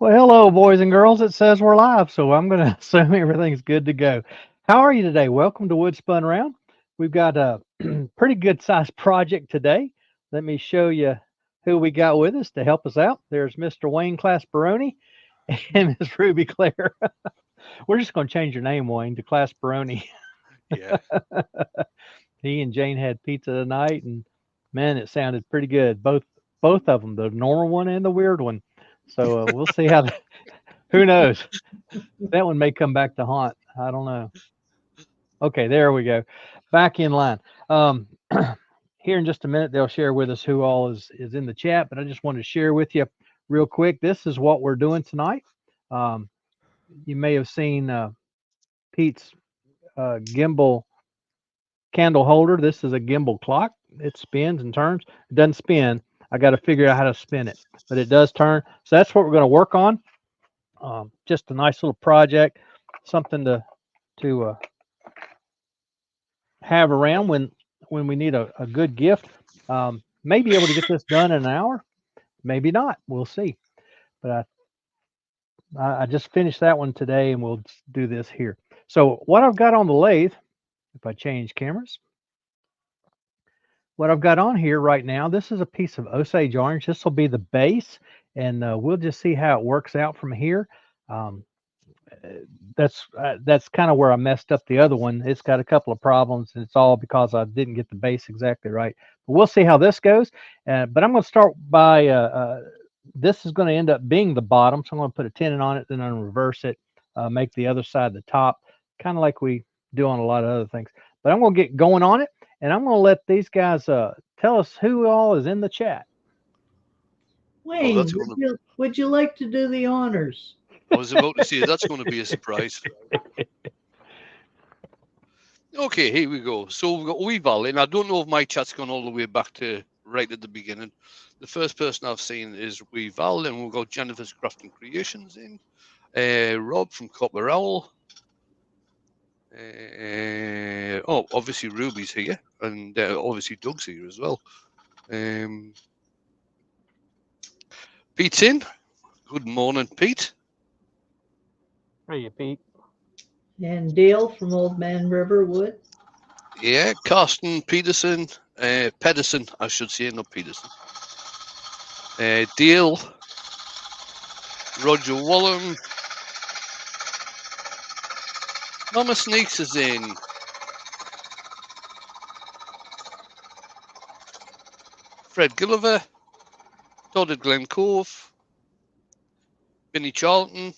Well, hello, boys and girls. It says we're live, so I'm going to assume everything's good to go. How are you today? Welcome to Wood Spun Round. We've got a pretty good sized project today. Let me show you who we got with us to help us out. There's Mr. Wayne Clasperoni and Miss Ruby Claire. We're just going to change your name, Wayne, to Clasperoni. Yeah. He and Jane had pizza tonight, and man, it sounded pretty good. Both of them, the normal one and the weird one. So we'll see how. Who knows? That one may come back to haunt. I don't know. Okay, there we go. Back in line. Um, Here in just a minute, they'll share with us who all is in the chat. But I just wanted to share with you real quick. This is what we're doing tonight. Um, you may have seen Pete's gimbal candle holder. This is a gimbal clock. It spins and turns. It doesn't spin. I got to figure out how to spin it, but it does turn. So that's what we're going to work on. Just a nice little project, something to have around when we need a good gift. May be able to get this done in an hour, maybe not. We'll see. But I just finished that one today, and we'll do this here. So what I've got on the lathe, if I change cameras, what I've got on here right now, this is a piece of Osage orange. This will be the base, and we'll just see how it works out from here. Um, uh, that's kind of where I messed up the other one. It's got a couple of problems, and it's all because I didn't get the base exactly right. But we'll see how this goes. But I'm going to start by this is going to end up being the bottom, so I'm going to put a tenon on it, then I'm going to reverse it, make the other side the top, kind of like we do on a lot of other things. But I'm going to get going on it, and I'm going to let these guys tell us who all is in the chat. Oh, Wayne, that's going to. would you like to do the honors? I was about to say that's going to be a surprise. Okay, here we go. So we've got Weeval, and I don't know if my chat's gone all the way back to right at the beginning. The first person I've seen is Weeval, and we've got Jennifer's Crafting Creations in. Rob from Copper Owl. Obviously Ruby's here, and obviously Doug's here as well. Pete's in. Good morning, Pete. Hey, Pete. And Dale from Old Man River Wood. Yeah, Carsten Peterson, Pedersen, I should say, not Peterson. Dale, Roger Wallen. Mama Sneaks is in. Fred Gulliver, Todd at Glen Cove, Benny Charlton.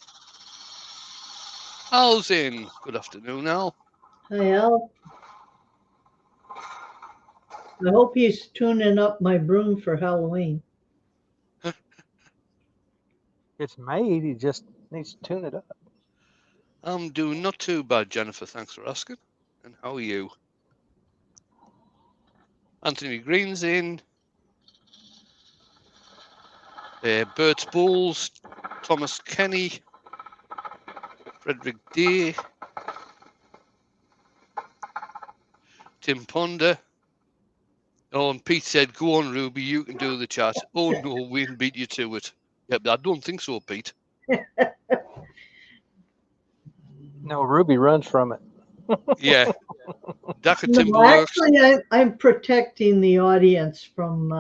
Al's in. Good afternoon, Al. Hi, Al. I hope he's tuning up my broom for Halloween. It's made. He just needs to tune it up. I'm doing not too bad, Jennifer. Thanks for asking. And how are you? Anthony Green's in. Bert Bowles, Thomas Kenny, Frederick Day, Tim Ponder. Oh, and Pete said, "Go on, Ruby, you can do the chat." Oh no, we'll beat you to it. Yeah, but I don't think so, Pete. No, Ruby runs from it. Yeah, Daka No, Timberworks. actually, I'm protecting the audience from.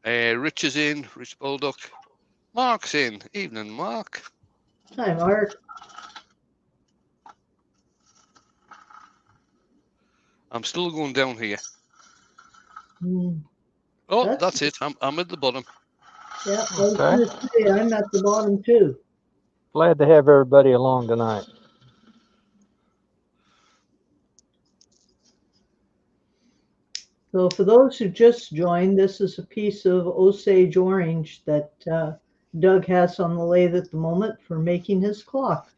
Rich is in. Rich Baldock. Mark's in. Evening, Mark. Hi, Mark. I'm still going down here. Mm, Oh, that's it. I'm at the bottom. yeah, I was going to say, I'm at the bottom too. Glad to have everybody along tonight. So for those who just joined, this is a piece of Osage orange that Doug has on the lathe at the moment for making his clock.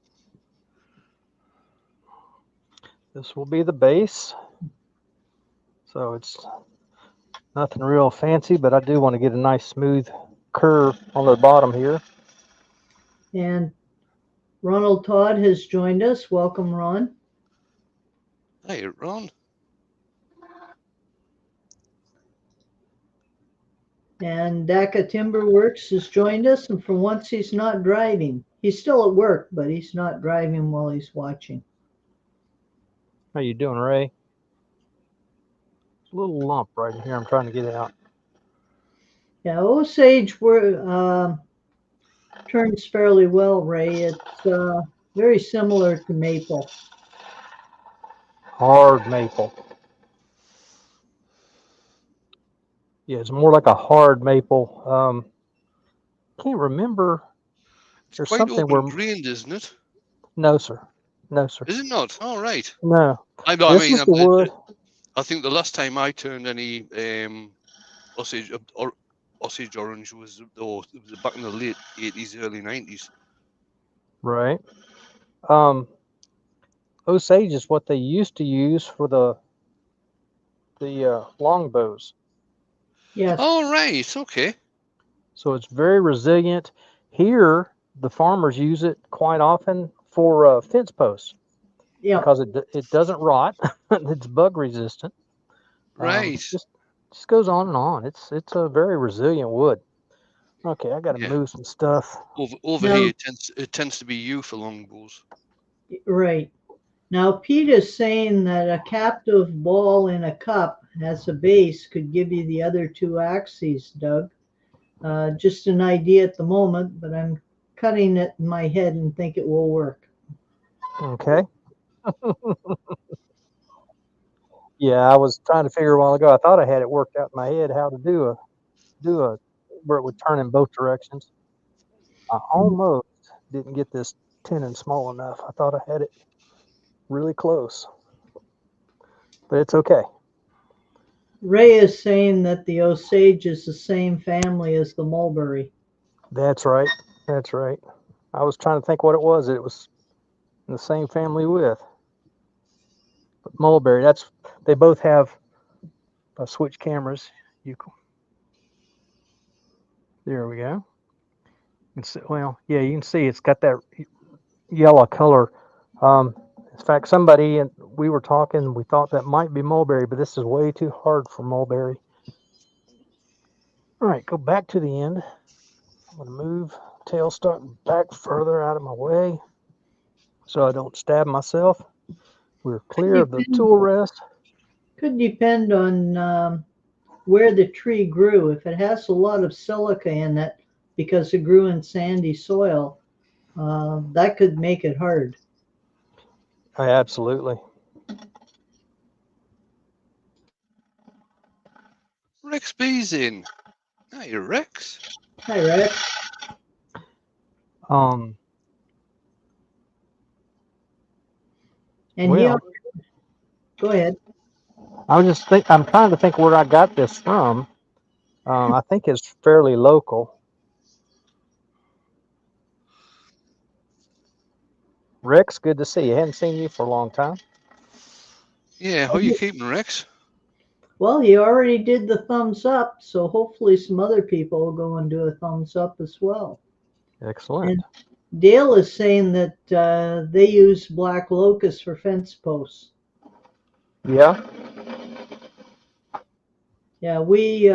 This will be the base. So it's nothing real fancy, but I do want to get a nice smooth curve on the bottom here. And Ronald Todd has joined us. Welcome, Ron. Hey, Ron. And DACA Timber Works has joined us, and for once he's not driving. He's still at work, but he's not driving while he's watching. How you doing, Ray? It's a little lump right in here. I'm trying to get it out. Yeah, Osage turns fairly well, Ray. It's very similar to maple. Hard maple. Yeah, it's more like a hard maple. Can't remember. It's There's quite something where open grained, isn't it? no, sir. No, sir. Is it not? All right. No. I This mean, is the wood. I think the last time I turned any Osage or Osage orange was it was back in the late 80s, early 90s. Right. Osage is what they used to use for the longbows. Yes. All right. Okay. So it's very resilient. Here, the farmers use it quite often for fence posts Yeah. because it doesn't rot. It's bug resistant. Right. Just goes on and on. It's a very resilient wood. Okay, I got to Yeah. move some stuff. Over Now, here, it tends to be you for longbows. right. Now, Pete is saying that a captive ball in a cup as a base could give you the other two axes, Doug. Just an idea at the moment, but I'm cutting it in my head and think it will work. Okay. Yeah, I was trying to figure a while ago. I thought I had it worked out in my head how to do a where it would turn in both directions. I almost didn't get this tenon small enough. I thought I had it really close, but it's okay. Ray is saying that the Osage is the same family as the mulberry. That's right. That's right. I was trying to think what it was. It was in the same family with. But mulberry. They both have switch cameras. There we go. Well, yeah, you can see it's got that yellow color. Um, in fact, somebody and we were talking. We thought that might be mulberry, but this is way too hard for mulberry. All right, go back to the end. I'm going to move tailstock back further out of my way so I don't stab myself. We're clear of the tool rest. Could depend on where the tree grew. If it has a lot of silica in it because it grew in sandy soil, that could make it hard. Absolutely. Rex B's in. Hi, Rex. Hi, Rex. Um, And well, go ahead. I'm trying to think where I got this from. I think it's fairly local. Rex, good to see you. Hadn't seen you for a long time. Yeah, how are you keeping, Rex? Well, he already did the thumbs up, so hopefully some other people will go and do a thumbs up as well. Excellent. And Dale is saying that they use black locust for fence posts. Yeah. Yeah, we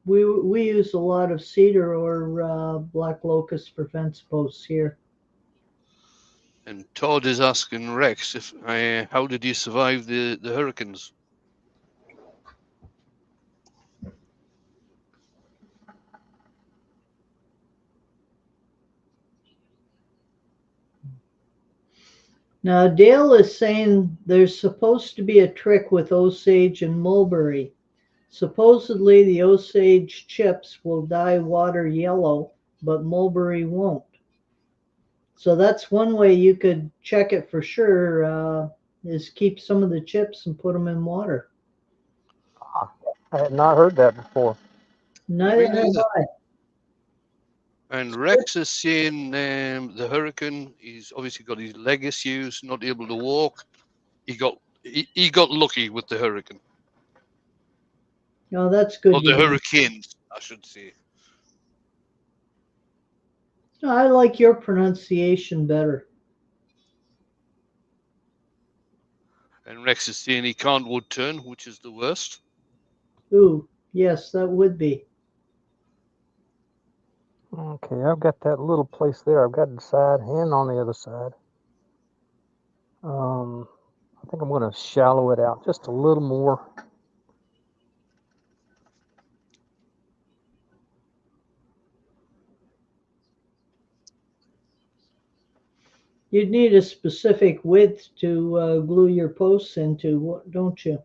use a lot of cedar or black locust for fence posts here. And Todd is asking Rex if how did you survive the hurricanes? Now, Dale is saying there's supposed to be a trick with Osage and mulberry. Supposedly, the Osage chips will dye water yellow, but mulberry won't. So that's one way you could check it for sure, is keep some of the chips and put them in water. I had not heard that before. Neither have I. And Rex is saying the hurricane. He's obviously got his leg issues, not able to walk. He got lucky with the hurricane. Oh, that's good. Or the hurricanes, I should say. I like your pronunciation better. And Rex is saying he can't wood turn, which is the worst. Ooh, yes, that would be. Okay, I've got that little place there. I've got the side and on the other side. I think I'm going to shallow it out just a little more. You'd need a specific width to glue your posts into, don't you?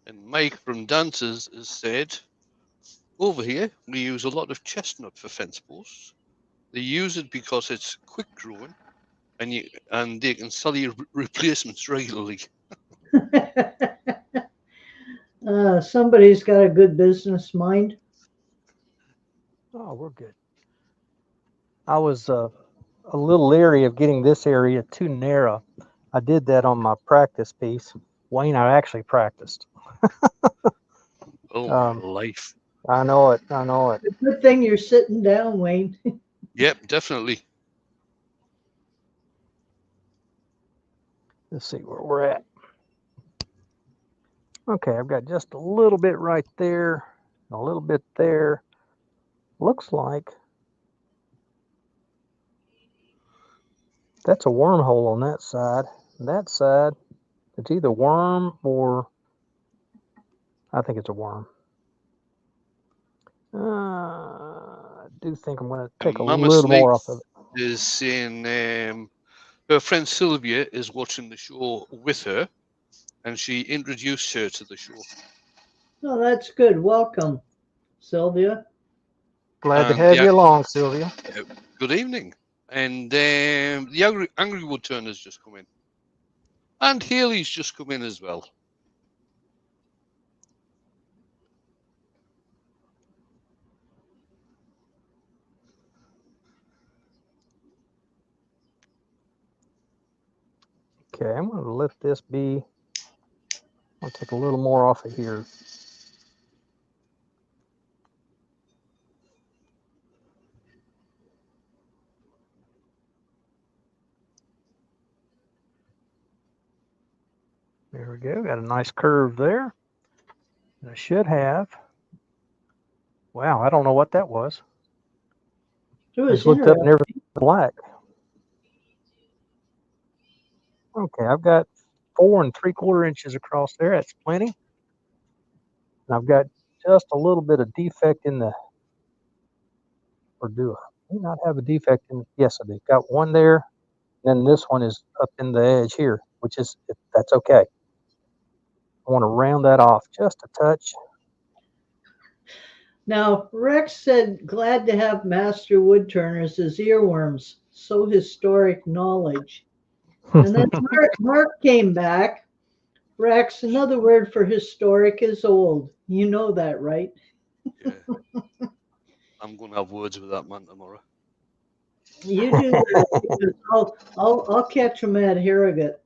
And Mike from Dancers has said, over here, we use a lot of chestnut for fence posts. They use it because it's quick growing and they can sell you replacements regularly. Somebody's got a good business mind. Oh, we're good. I was a little leery of getting this area too narrow. I did that on my practice piece. Wayne, I actually practiced. Oh, life. I know it. I know it. Good thing you're sitting down, Wayne. Yep, definitely. Let's see where we're at. Okay, I've got just a little bit right there, a little bit there. Looks like that's a wormhole on that side. That side, it's either worm or I think it's a worm. I do think I'm going to take a Mama little more Snake off of it. is saying her friend Sylvia is watching the show with her, and she introduced her to the show. Oh, that's good. Welcome, Sylvia. Glad to And have you along, Sylvia. Good evening. And the Angry Woodturner's just come in. And Haley's just come in as well. Okay, I'm going to let this be. I'll take a little more off of here. There we go. Got a nice curve there. And I should have. Wow, I don't know what that was. It I was just looked up and interesting. everything was black. Okay, I've got 4 3/4 inches across there. That's plenty. And I've got just a little bit of defect in the, or do I? Do not have a defect in, yes, I do. Got one there. Then this one is up in the edge here, which is, that's okay. I want to round that off just a touch. Now, Rex said, glad to have master woodturners as earworms. So historic knowledge. And then Mark came back. Rex, another word for historic is old. You know that, right? Yeah. I'm going to have words with that man tomorrow. You do that because I'll catch him at Harrogate.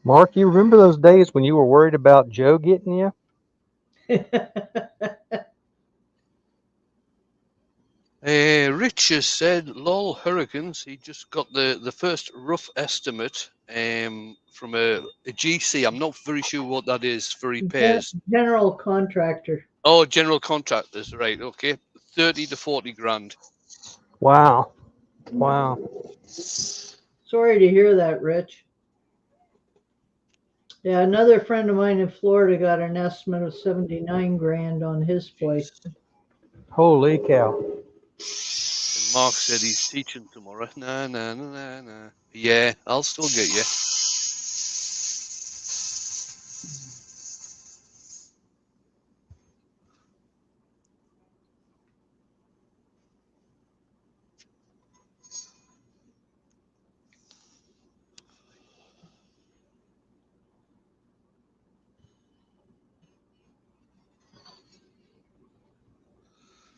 Mark, you remember those days when you were worried about Joe getting you? Rich has said, lol, hurricanes. He just got the first rough estimate from a GC. I'm not very sure what that is for repairs. General contractor. Oh, general contractors, right? Okay, 30 to 40 grand. Wow. Wow. Sorry to hear that, Rich. Yeah, another friend of mine in Florida got an estimate of 79 grand on his place. Holy cow. And Mark said he's teaching tomorrow. Nah. Yeah, I'll still get you.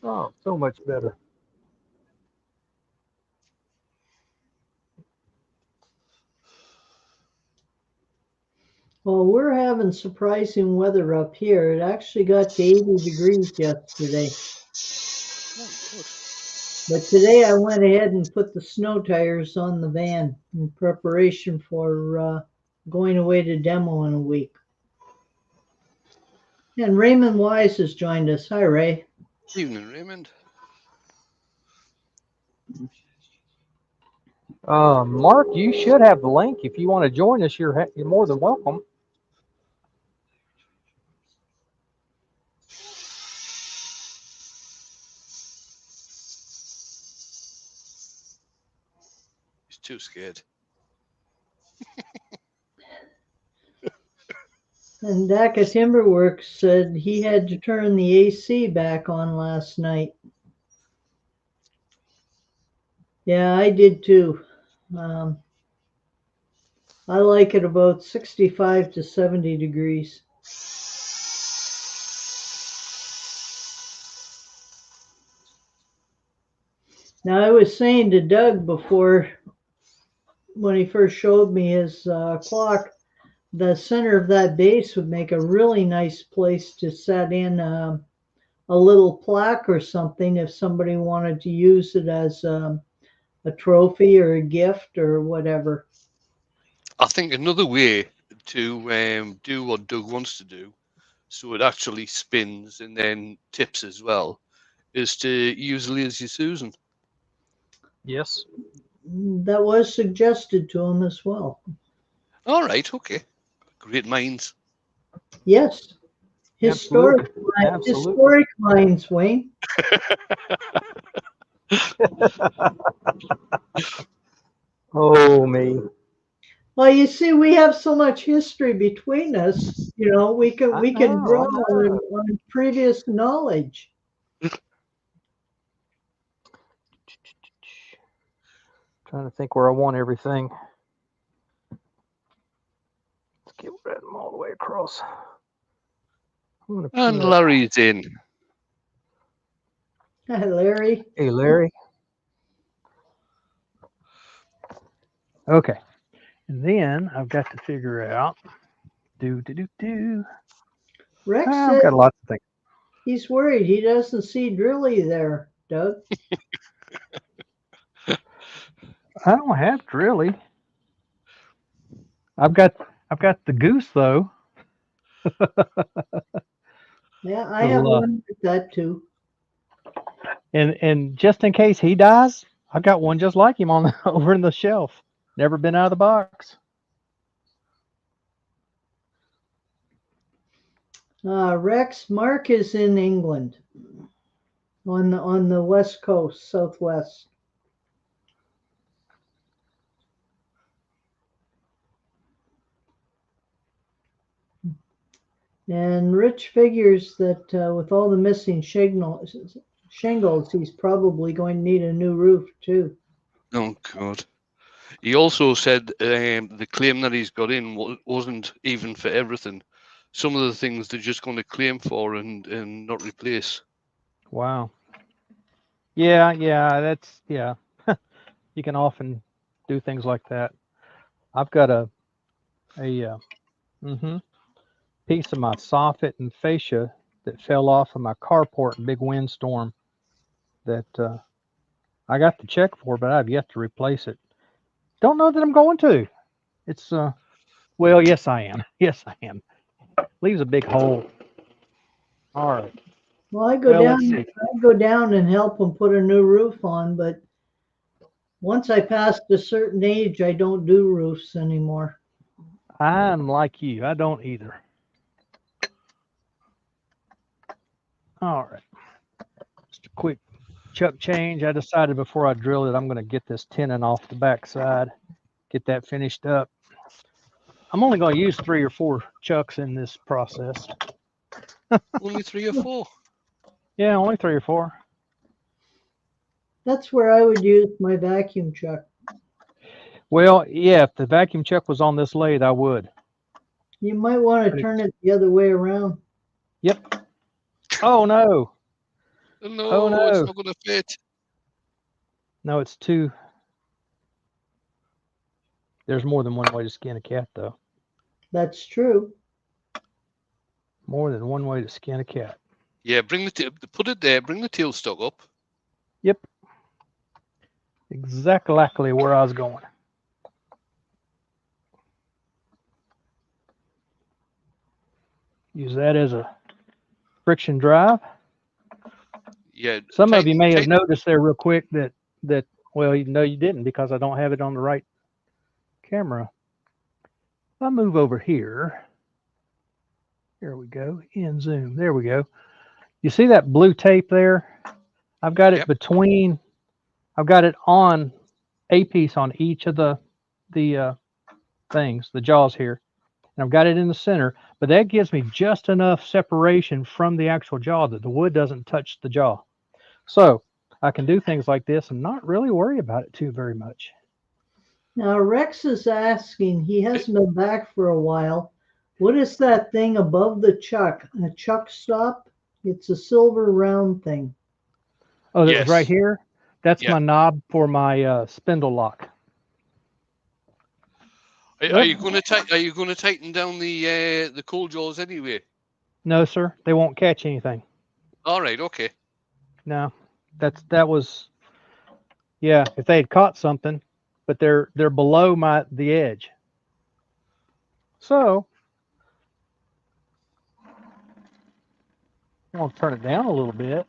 Oh, so much better. Well, we're having surprising weather up here. It actually got to 80 degrees yesterday. Oh, good. But today I went ahead and put the snow tires on the van in preparation for going away to demo in a week. And Raymond Wise has joined us. Hi, Ray. Evening, Raymond. Mark, you should have the link. If you want to join us, you're more than welcome. He's too scared. And DACA Timberworks said he had to turn the AC back on last night. Yeah, I did too. I like it about 65 to 70 degrees. Now, I was saying to Doug before, when he first showed me his clock, the center of that base would make a really nice place to set in a little plaque or something if somebody wanted to use it as a trophy or a gift or whatever. I think another way to do what Doug wants to do, so it actually spins and then tips as well, is to use Lazy Susan. Yes. That was suggested to him as well. All right, okay. Great minds. Yes. Absolutely. Historic minds, Wayne. Oh, me. Well, you see, we have so much history between us. You know, we can draw on previous knowledge. Trying to think where I want everything. Let's get them all the way across. And Larry's in. Hi, Larry. Hey, Larry. Okay. And then I've got to figure out. Rex I've said got a lot to think. he's worried he doesn't see Drilly there, Doug. I don't have to really. I've got the goose though. Yeah, I have one like that too. And just in case he dies, I got one just like him on over in the shelf. Never been out of the box. Rex, Mark is in England on the west coast, southwest. And Rich figures that with all the missing shingles, he's probably going to need a new roof too. Oh, God. He also said the claim that he's got in wasn't even for everything. Some of the things they're just going to claim for and not replace. Wow. Yeah, that's you can often do things like that. I've got a piece of my soffit and fascia that fell off of my carport in a big windstorm that I got the check for, but I've yet to replace it. Don't know that I'm going to. It's well, yes I am. Yes I am. Leaves a big hole. All right. Well, I go down and help them put a new roof on, but once I passed a certain age, I don't do roofs anymore. I'm like you. I don't either. All right. Just a quick chuck change. I decided before I drill it, I'm going to get this tenon off the backside, get that finished up. I'm only going to use 3 or 4 chucks in this process. Only 3 or 4? Yeah, only 3 or 4. That's where I would use my vacuum chuck. Well, yeah, if the vacuum chuck was on this lathe, I would. You might want to turn it the other way around. Yep. Oh, no. No, Oh, no. It's not going to fit. No, it's 2. There's more than one way to skin a cat, though. That's true. More than one way to skin a cat. Yeah, put it there. Bring the tailstock up. Yep. Exactly where I was going. Use that as a friction drive. Yeah. Some of you may have Tighten. noticed there real quick that well, no, you didn't because I don't have it on the right camera. If I move over here, here we go, in zoom. There we go. You see that blue tape there? I've got it Yep. between. I've got it on a piece on each of the things, the jaws here, and I've got it in the center. But that gives me just enough separation from the actual jaw that the wood doesn't touch the jaw. So I can do things like this and not really worry about it too very much. Now Rex is asking, he hasn't been back for a while. What is that thing above the chuck? A chuck stop? It's a silver round thing. Oh, that was right Yes. here. That's Yeah. my knob for my spindle lock. Are you going to Are you going to tighten down the cold jaws anyway? No, sir. They won't catch anything. All right. Okay. No, that was yeah. If they had caught something, but they're below the edge. So I'm gonna turn it down a little bit.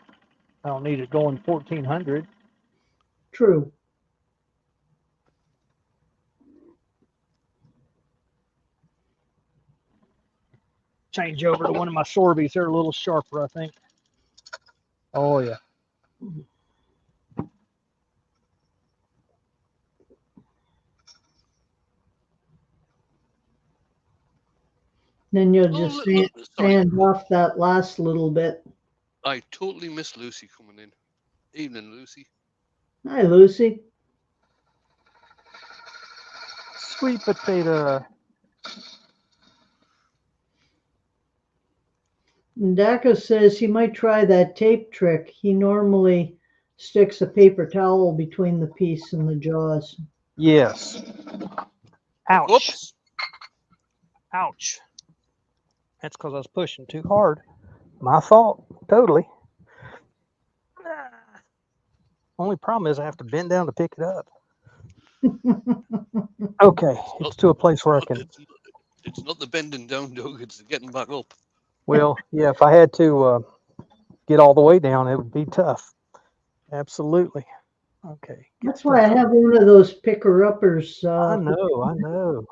I don't need it going 1400. True. Change over to one of my Sorbies. They're a little sharper, I think. Oh yeah. Then you'll Oh, just sorry. sand off that last little bit. I totally missed Lucy coming in. Evening, Lucy. Hi, Lucy. Sweet potato. And Daka says he might try that tape trick. He normally sticks a paper towel between the piece and the jaws. Yes. Ouch. Whoops. Ouch. That's because I was pushing too hard. My fault. Totally. Only problem is I have to bend down to pick it up. Okay. It's to a place where I can. It's not the bending down, Doug. It's the getting back up. Well, yeah, if I had to get all the way down, it would be tough. Absolutely. Okay. That's why I have one of those picker-uppers. I know. I was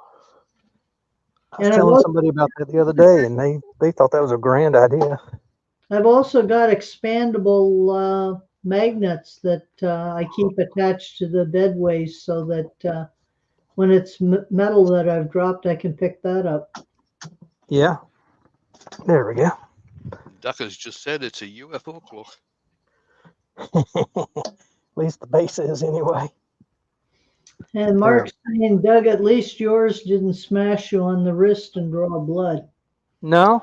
And telling somebody about that the other day, and they thought that was a grand idea. I've also got expandable magnets that I keep attached to the bedways so that when it's metal that I've dropped, I can pick that up. Yeah. There we go. Daka's just said it's a UFO clock. At least the base is anyway. And Mark's saying, Doug, at least yours didn't smash you on the wrist and draw blood. No,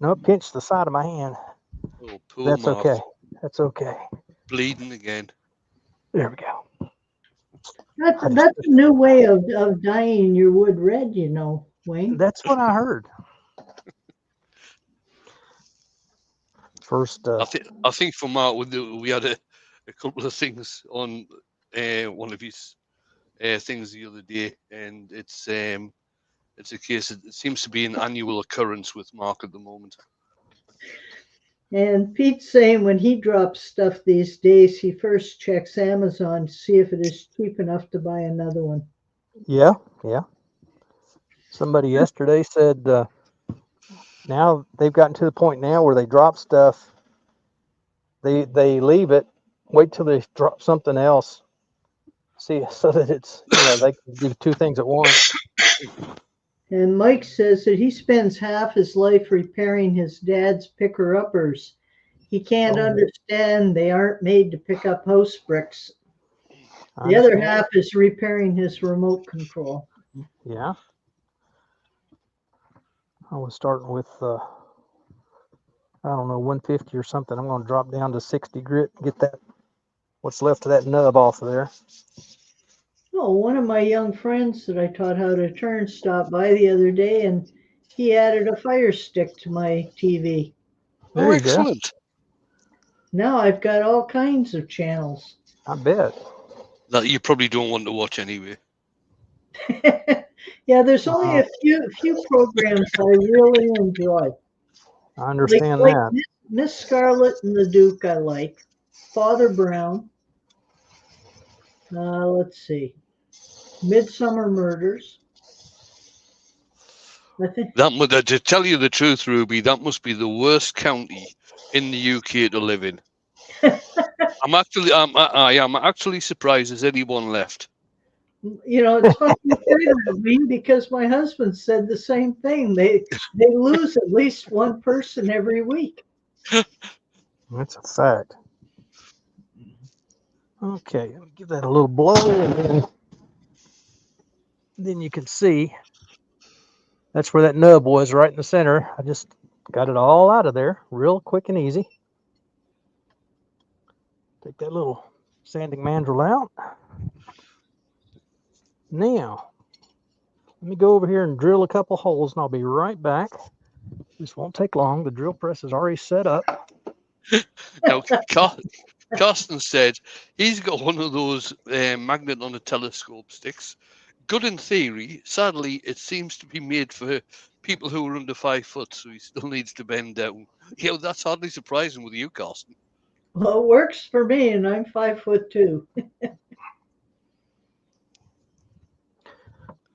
it pinched the side of my hand. Oh, poor That's Mark. okay. That's okay. Bleeding again. There we go. That's a new way of dyeing your wood red, you know, Wayne. That's what I heard. First, I think for Mark, we had a couple of things on one of his things the other day, and it's a case. It seems to be an annual occurrence with Mark at the moment. And Pete's saying when he drops stuff these days, he first checks Amazon to see if it is cheap enough to buy another one. yeah. Somebody yesterday said now they've gotten to the point now where they drop stuff. They leave it, wait till they drop something else. See, so that it's they can do two things at once. And Mike says that he spends half his life repairing his dad's picker-uppers. He can't understand they aren't made to pick up house bricks. The other half is repairing his remote control. Yeah. I was starting with, I don't know, 150 or something. I'm going to drop down to 60 grit, get that, what's left of that nub off of there. Oh, one of my young friends that I taught how to turn stopped by the other day, and he added a fire stick to my TV. Oh, excellent. Now I've got all kinds of channels. I bet. That you probably don't want to watch anyway. Yeah, there's only a few programs I really enjoy. I understand Like that. Miss Scarlet and the Duke I like. Father Brown. Let's see. Midsummer Murders. I think To tell you the truth, Ruby, that must be the worst county in the UK to live in. I am actually surprised there's anyone left. it's funny you say that, Wayne, because my husband said the same thing. They lose at least one person every week. That's a fact. Okay, let me give that a little blow, and then you can see that's where that nub was, right in the center. I just got it all out of there real quick and easy. Take that little sanding mandrel out. Now, let me go over here and drill a couple holes, and I'll be right back. This won't take long. The drill press is already set up. Now, Carsten said he's got one of those magnet on a telescope sticks. Good in theory. Sadly, it seems to be made for people who are under 5 foot, so he still needs to bend down. Yeah, that's hardly surprising with you, Carsten. Well, it works for me, and I'm 5'2".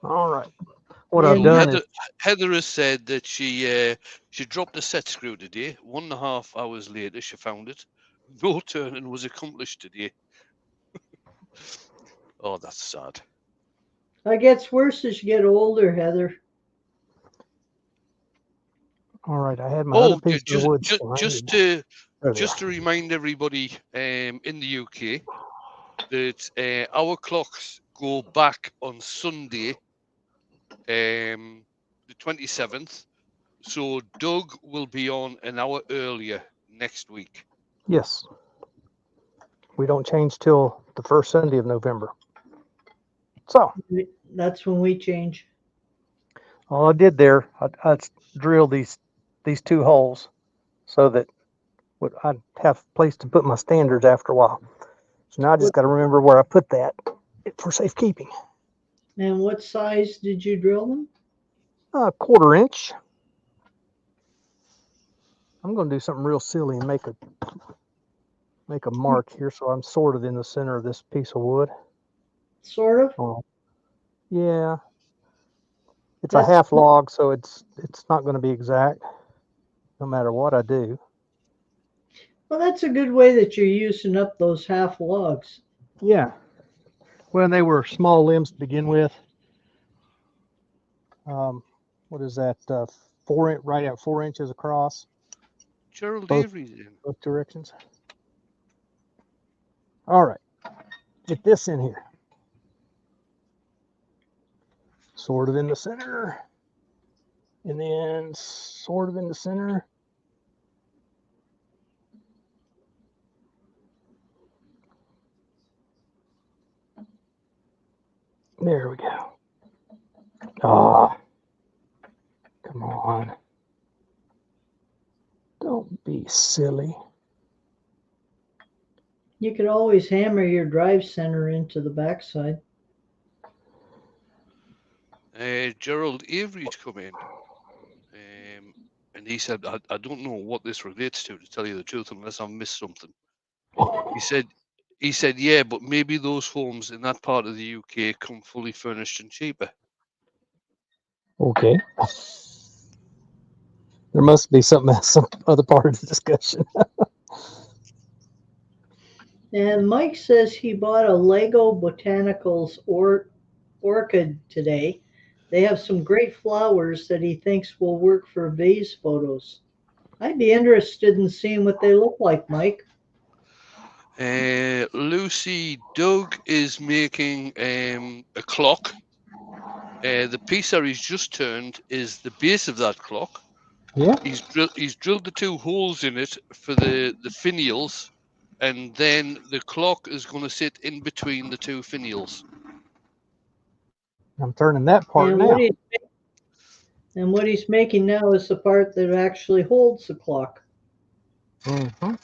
All right. What I've done is Heather has said that she dropped a set screw today. 1.5 hours later, she found it. No turning was accomplished today. Oh, that's sad. It gets worse as you get older, Heather. all right. I had my other piece of wood. Just to remind everybody in the UK that our clocks go back on Sunday, the 27th. So Doug will be on an hour earlier next week. Yes. We don't change till the first Sunday of November. So that's when we change. All I did there, I drilled these 2 holes so that I'd have a place to put my standards after a while. So now I just got to remember where I put that for safekeeping. And what size did you drill them? 1/4 inch. I'm going to do something real silly and make a mark here, so I'm sort of in the center of this piece of wood. Sort of? Oh, yeah. It's a half log, so it's not going to be exact no matter what I do. Well, that's a good way that you're using up those half logs. Yeah. Well, they were small limbs to begin with. What is that? 4 inches across. Gerald Avery's in both directions. All right. Get this in here. Sort of in the center. And then sort of in the center. There we go. Ah, come on. Don't be silly. You could always hammer your drive center into the backside. Gerald Avery's come in. And he said, I don't know what this relates to tell you the truth, unless I've missed something. He said, yeah, but maybe those homes in that part of the UK come fully furnished and cheaper. Okay. There must be some other part of the discussion. And Mike says he bought a Lego Botanicals orchid today. They have some great flowers that he thinks will work for vase photos. I'd be interested in seeing what they look like, Mike. Lucy, Doug is making a clock. The piece that he's just turned is the base of that clock. Yeah. He's drilled the 2 holes in it for the finials, and then the clock is going to sit in between the 2 finials. I'm turning that part now. What he's making now is the part that actually holds the clock. Mm-hmm.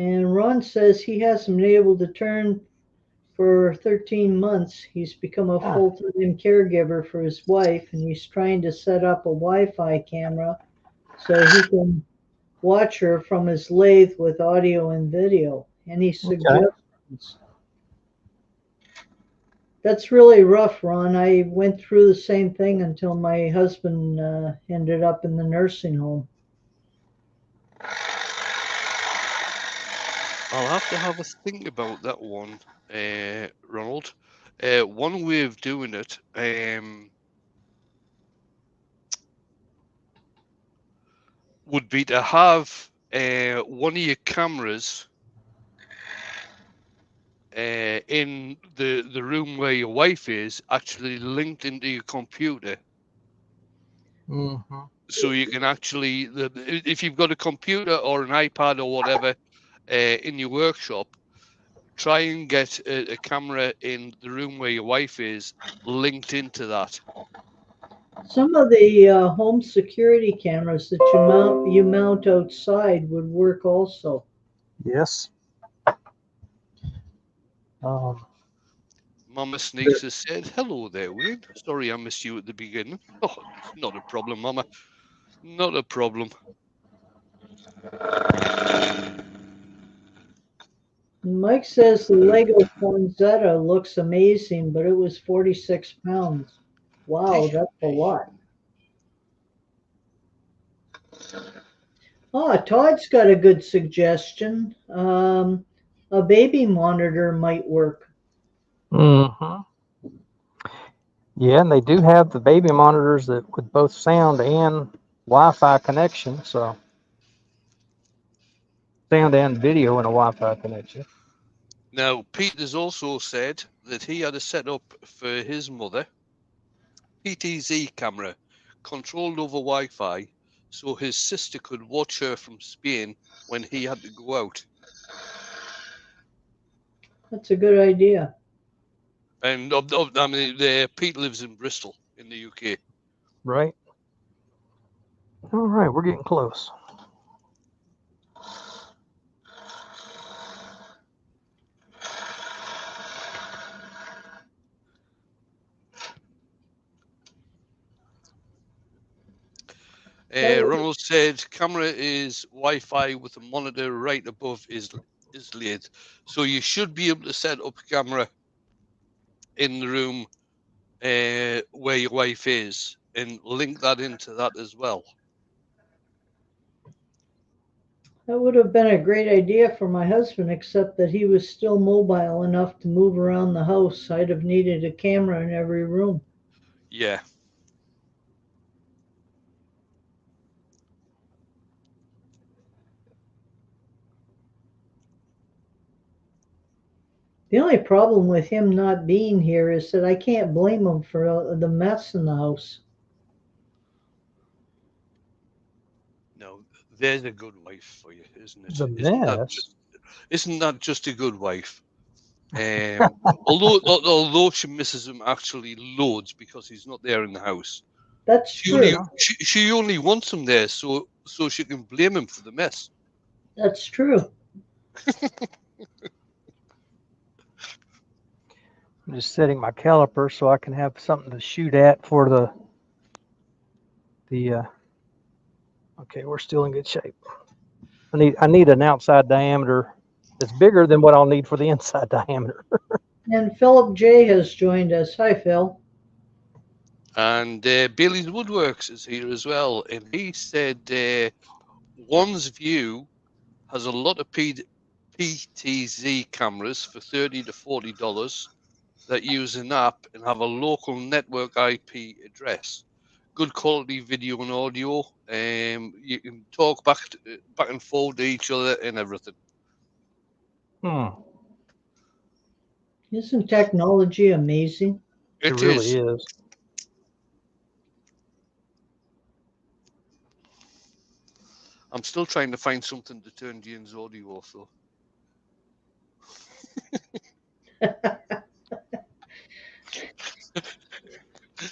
And Ron says he hasn't been able to turn for 13 months. He's become a full-time caregiver for his wife, and he's trying to set up a Wi-Fi camera so he can watch her from his lathe with audio and video. Any suggestions? That's really rough, Ron. I went through the same thing until my husband ended up in the nursing home. I'll have to have a think about that one, Ronald. One way of doing it, would be to have one of your cameras in the room where your wife is actually linked into your computer. Mm-hmm. So you can actually, if you've got a computer or an iPad or whatever in your workshop, try and get a camera in the room where your wife is linked into that. Some of the home security cameras that you mount outside would work also. Yes. Um, Mama Sneaks has said, "Hello there, Wayne. Sorry I missed you at the beginning." Oh, it's not a problem, Mama. Not a problem. Mike says the Lego Poinsettia looks amazing, but it was 46 pounds. Wow, that's a lot. Oh, Todd's got a good suggestion. A baby monitor might work. mm-hmm. Yeah, and they do have the baby monitors that with both sound and Wi-Fi connection, so sound and video and a Wi-Fi connection. Now, Pete has also said that he had a setup for his mother, PTZ camera, controlled over Wi-Fi, so his sister could watch her from Spain when he had to go out. That's a good idea. And I mean, Pete lives in Bristol, in the UK. Right. All right, we're getting close. Ronald said camera is Wi-Fi with a monitor right above his lathe. So you should be able to set up a camera in the room where your wife is and link that into that as well. That would have been a great idea for my husband, except that he was still mobile enough to move around the house. I'd have needed a camera in every room. Yeah. The only problem with him not being here is that I can't blame him for the mess in the house. No, there's a good wife for you, isn't it? The mess. Isn't that just a good wife? Although she misses him actually loads because he's not there in the house. That's true. She only wants him there so she can blame him for the mess. That's true. I'm just setting my caliper so I can have something to shoot at for the okay, we're still in good shape. I need an outside diameter that's bigger than what I'll need for the inside diameter. And Philip J has joined us. Hi, Phil. And Bailey's Woodworks is here as well, and he said One's View has a lot of PTZ cameras for $30 to $40 that use an app and have a local network IP address. Good quality video and audio. You can talk back and forth to each other and everything. Isn't technology amazing? It really is. I'm still trying to find something to turn Jane's audio off, though.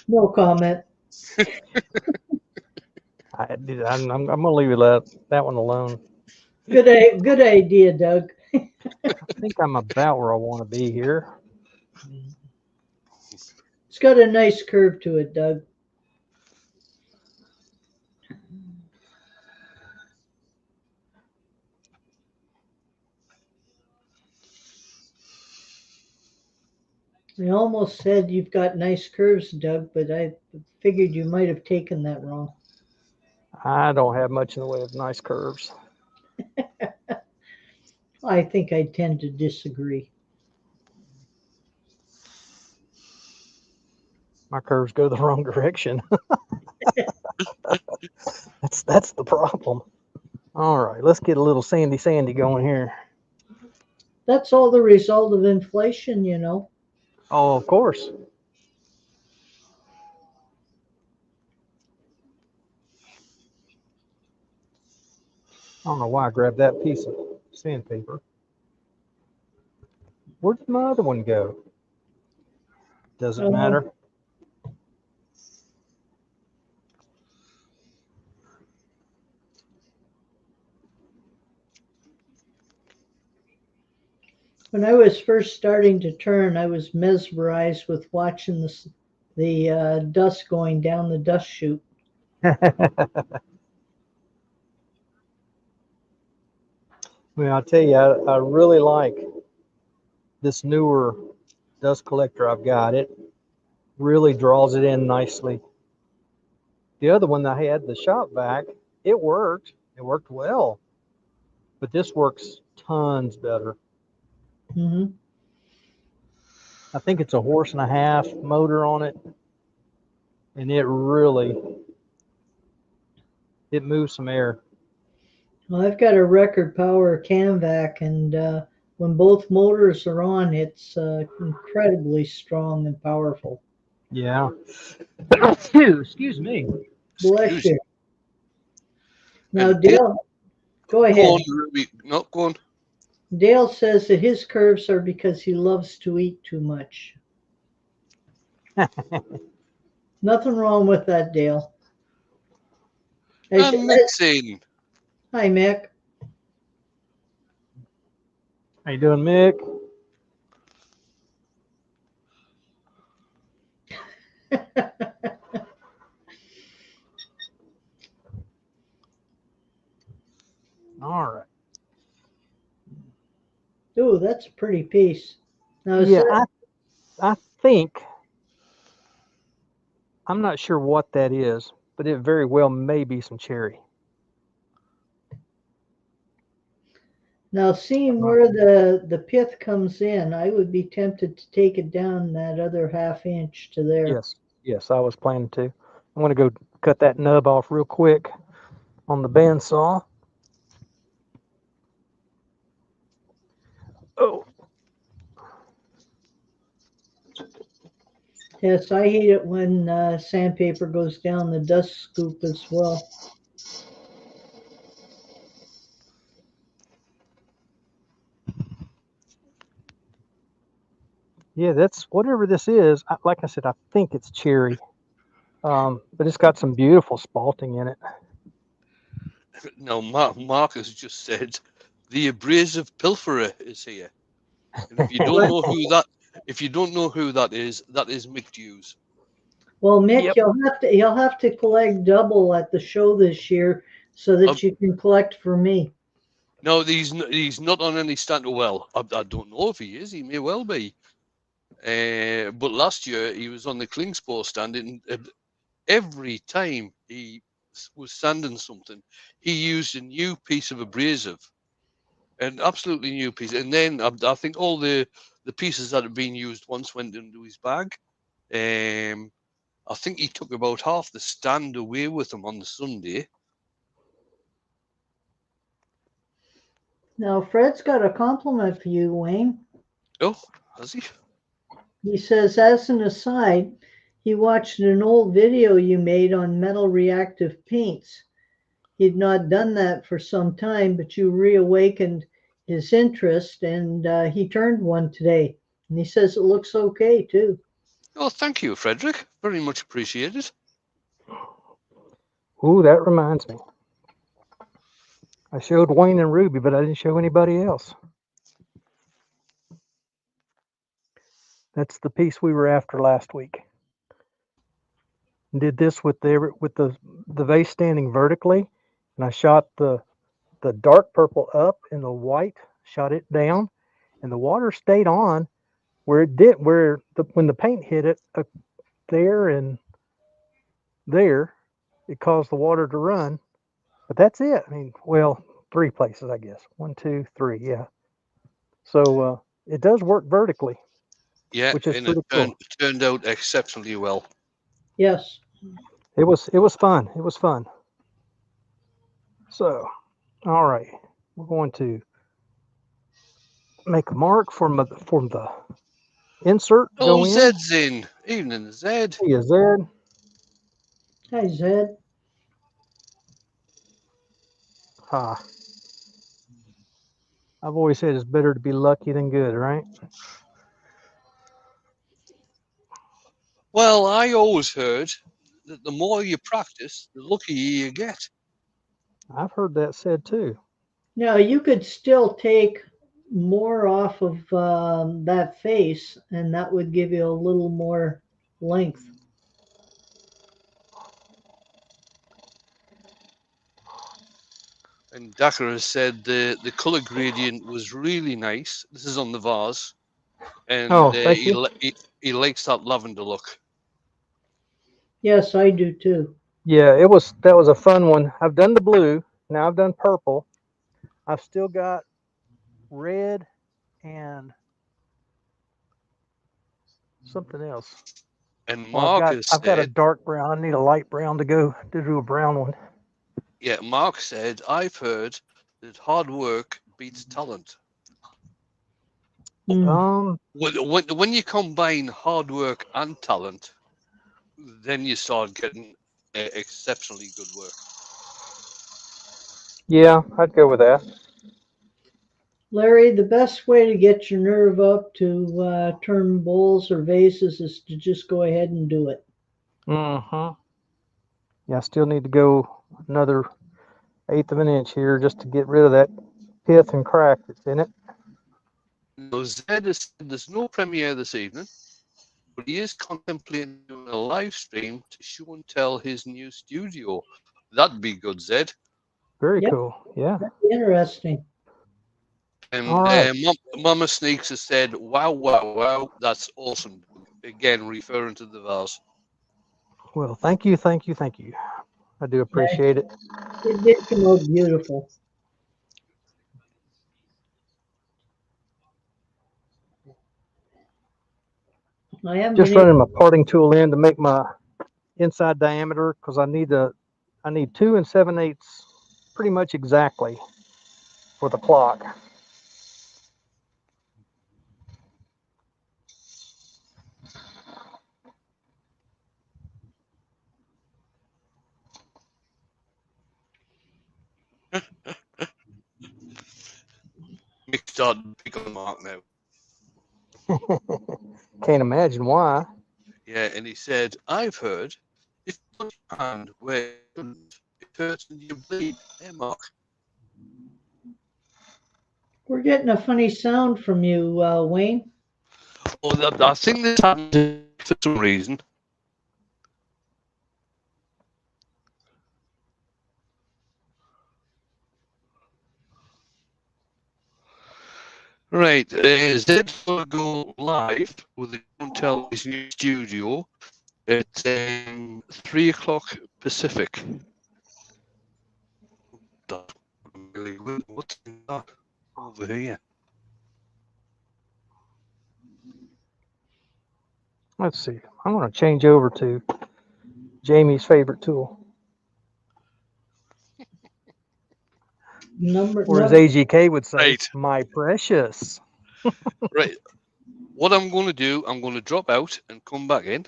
No comment. I'm going to leave that one alone. Good idea, Doug. I think I'm about where I want to be here. It's got a nice curve to it, Doug. I almost said you've got nice curves, Doug, but I figured you might have taken that wrong. I don't have much in the way of nice curves. I think I tend to disagree. My curves go the wrong direction. That's the problem. All right, let's get a little sandy going here. That's all the result of inflation, you know. Oh, of course. I don't know why I grabbed that piece of sandpaper. Where did my other one go? Doesn't matter. When I was first starting to turn, I was mesmerized with watching the dust going down the dust chute. Well, I'll tell you, I really like this newer dust collector I've got. It really draws it in nicely. The other one that I had, the shop vac, it worked. It worked well. But this works tons better. Hmm. I think it's a 1.5 horse motor on it. And it moves some air. Well, I've got a record power CamVac, and when both motors are on, it's incredibly strong and powerful. Yeah. Excuse me. Bless Excuse you. me. Now, And Dale, Dale, go go ahead. on, Ruby. No, go on. Dale says that his curves are because he loves to eat too much. Nothing wrong with that, Dale. And mixing. Hi, Mick. How you doing, Mick? All right. Ooh, that's a pretty piece. Now, Yeah, I think, I'm not sure what that is, but it very well may be some cherry. now seeing where the pith comes in, I would be tempted to take it down that other half-inch to there. Yes, I was planning to. I'm going to go cut that nub off real quick on the bandsaw. Oh, Yes, I hate it when sandpaper goes down the dust scoop as well. yeah, that's whatever this is. Like I said, I think it's cherry, but it's got some beautiful spalting in it. Now, Marcus just said the abrasive pilferer is here. And if you don't know who that is Mick Hughes. Well, Mick, Yep. you'll have to collect double at the show this year so that you can collect for me. No, he's not on any stand. Well, I don't know if he is. He may well be. But last year he was on the Klingspor stand, and every time he was sanding something, he used a new piece of abrasive, an absolutely new piece. And then I think all the pieces that had been used once went into his bag. I think he took about half the stand away with him on the Sunday. Now, Fred's got a compliment for you, Wayne. Oh, has he? He says, as an aside, he watched an old video you made on metal reactive paints. He'd not done that for some time, but you reawakened his interest, and he turned one today. And he says it looks okay too. Oh, thank you, Frederick. Very much appreciated. Ooh, that reminds me. I showed Wayne and Ruby, but I didn't show anybody else. That's the piece we were after last week. Did this with the vase standing vertically, and I shot the dark purple up and the white, shot it down, and the water stayed on where it did when the paint hit it there and there, it caused the water to run. But that's it. I mean, well, 3 places, I guess. 1, 2, 3, yeah. So it does work vertically, Yeah, which is and it pretty cool. turned out exceptionally well. Yes. It was fun. It was fun. So, all right, we're going to make a mark for the insert to Oh, go in. Zed's in. Evening, Zed. Hey, Zed. Hi, Zed. Ah, I've always said it's better to be lucky than good, right? Well, I always heard that the more you practice, the luckier you get. I've heard that said too. Now, you could still take more off of that face, and that would give you a little more length. And Dakar has said the color gradient was really nice. This is on the vase, and Oh, thank you. he likes that lavender look. Yes, I do too. Yeah, that was a fun one. I've done the blue. Now I've done purple. I've still got red and something else. And Oh, Marcus I've got a said, dark brown. I need a light brown to do a brown one. yeah, Mark said, I've heard that hard work beats talent. Mm. When you combine hard work and talent, then you start getting exceptionally good work. Yeah, I'd go with that. Larry, the best way to get your nerve up to turn bowls or vases is to just go ahead and do it. Mm-hmm. Yeah, I still need to go another 1/8 of an inch here just to get rid of that pith and crack that's in it. Now, Zed has said there's no premiere this evening, but he is contemplating doing a live stream to show and tell his new studio. That'd be good, Zed. Very Yep, cool. Yeah. that'd be interesting. All And right. Mama Sneaks has said, wow, wow, wow, that's awesome. Again, referring to the vase. Well, thank you, thank you, thank you. I do Yeah, appreciate it. it did come out beautiful. I haven't Just been running able. my parting tool in to make my inside diameter because I need 2 7/8 pretty much exactly for the clock. Mick started to pick on the mark now. Can't imagine why. Yeah, and he said, I've heard if you put your hand where it shouldn't, it hurts and you bleed. Hey, Mark. We're getting a funny sound from you, Wayne. Oh, I think this happened for some reason. Right, Zed's going to go live with the Don't Tell his new studio at 3 o'clock Pacific. That's really good. What's that over here? Let's see. I'm going to change over to Jamie's favorite tool, or as Number. AGK would say, Right, my precious. right. What I'm going to do, I'm going to drop out and come back in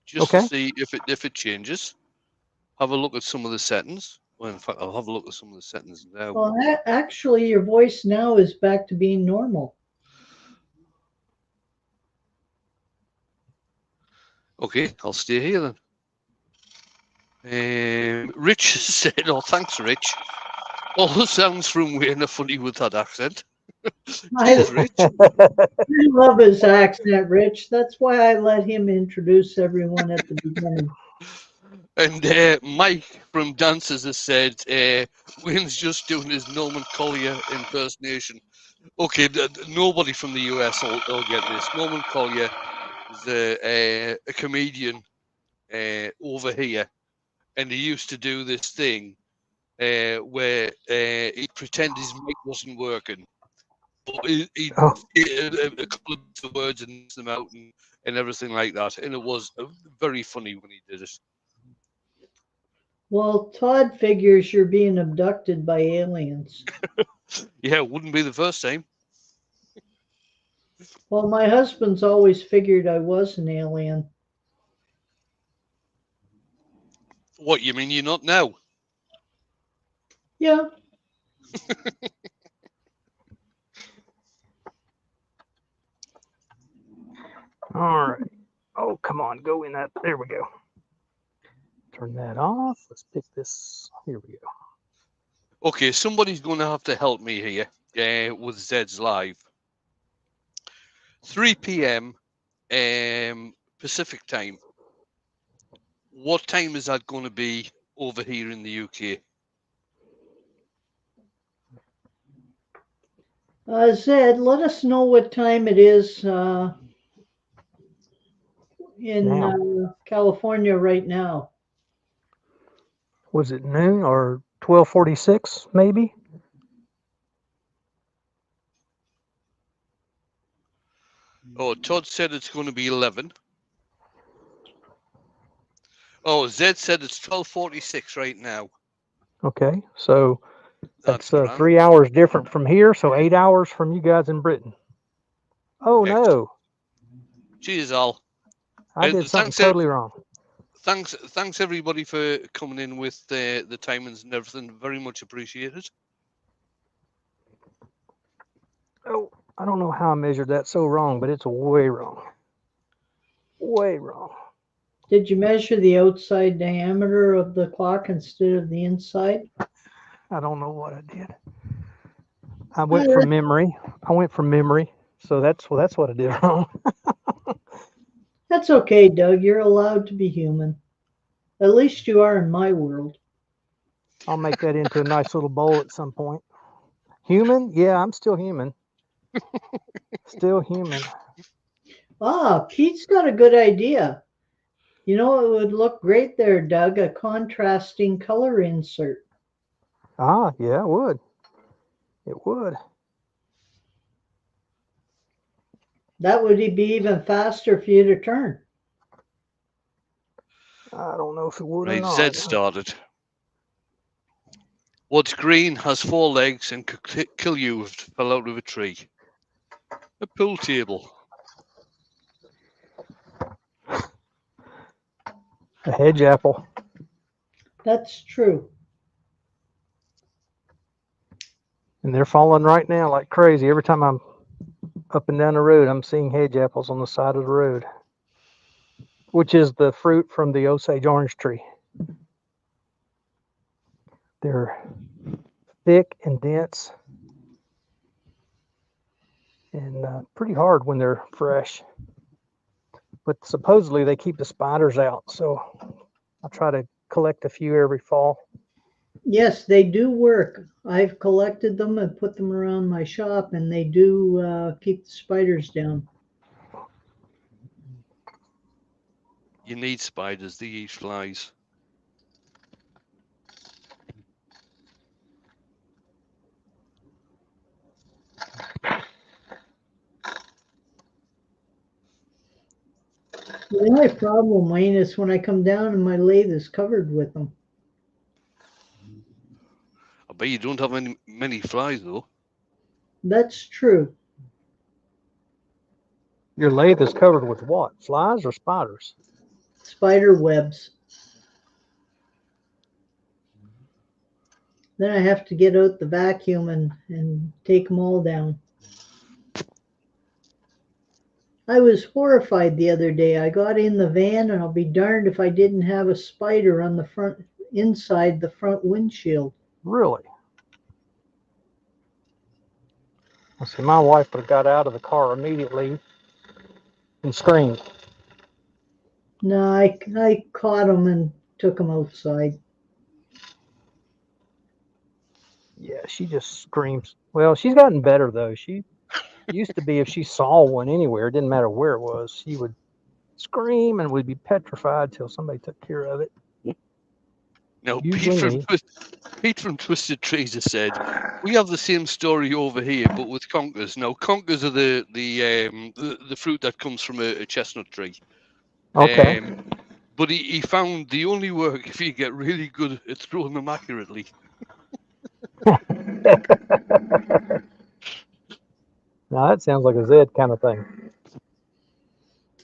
just to Okay. see if it changes. Have a look at some of the settings. Well, in fact, I'll have a look at some of the settings now. Well, actually, your voice now is back to being normal. Okay, I'll stay here then. Rich said, "Oh, thanks, Rich." All the sounds from Wayne are funny with that accent. I, Cheers, Rich. I love his accent, Rich. That's why I let him introduce everyone at the beginning. And Mike from Dancers has said Wayne's just doing his Norman Collier impersonation. Okay, nobody from the US will get this. Norman Collier is a comedian over here, and he used to do this thing where he'd pretend his mic wasn't working. But he'd Oh, say a couple of words and mix them out and everything like that. And it was very funny when he did it. Well, Todd figures you're being abducted by aliens. Yeah, it wouldn't be the first time. Well, my husband's always figured I was an alien. What, you mean you're not now? Yeah. all right. Oh, come on, go in that. There we go. Turn that off. Let's pick this. Here we go. Okay, somebody's going to have to help me here with Zed's Live. 3 p.m. Pacific time. What time is that going to be over here in the UK? Zed, let us know what time it is in California right now. Was it noon or 12:46 maybe? Oh, Todd said it's going to be 11. Oh, Zed said it's 12:46 right now. Okay, so that's grand. 3 hours different from here, so 8 hours from you guys in Britain. Oh Correct. no, Cheers, Al. I did something totally wrong. Thanks everybody for coming in with the timings and everything. Very much appreciated. Oh, I don't know how I measured that so wrong, but it's way wrong. Way wrong. Did you measure the outside diameter of the clock instead of the inside? I don't know what I did. I went from memory. So that's what I did wrong. That's okay, Doug. You're allowed to be human. At least you are in my world. I'll make that into a nice little bowl at some point. Human? Yeah, I'm still human. Still human. Ah, Pete's got a good idea. You know, it would look great there, Doug, a contrasting color insert. Ah, yeah, it would. It would. That would be even faster for you to turn. I don't know if it would or Right, not. Zed started. What's green, has 4 legs, and could kill you if it fell out of a tree? A pool table. A hedge apple. That's true. And they're falling right now like crazy. Every time I'm up and down the road, I'm seeing hedge apples on the side of the road, which is the fruit from the Osage orange tree. They're thick and dense and pretty hard when they're fresh. But supposedly they keep the spiders out, so I try to collect a few every fall. Yes, they do work. I've collected them and put them around my shop, and they do keep the spiders down. You need spiders, they eat flies. The only problem, Wayne, is when I come down and my lathe is covered with them. I bet you don't have many flies, though. That's true. Your lathe is covered with what? Flies or spiders? Spider webs. Then I have to get out the vacuum and take them all down. I was horrified the other day. I got in the van, and I'll be darned if I didn't have a spider on the front inside the front windshield. Really? I see, my wife would have got out of the car immediately and screamed. No, I caught him and took him outside. Yeah, she just screams. Well, she's gotten better though. She used to be, if she saw one anywhere, it didn't matter where it was, she would scream and would be petrified till somebody took care of it. Now, Usually me. Pete from Twisted Trees has said, we have the same story over here, but with conkers. Now, conkers are the fruit that comes from a chestnut tree. Okay. But he found they only work if you get really good at throwing them accurately. Now that sounds like a Zed kind of thing.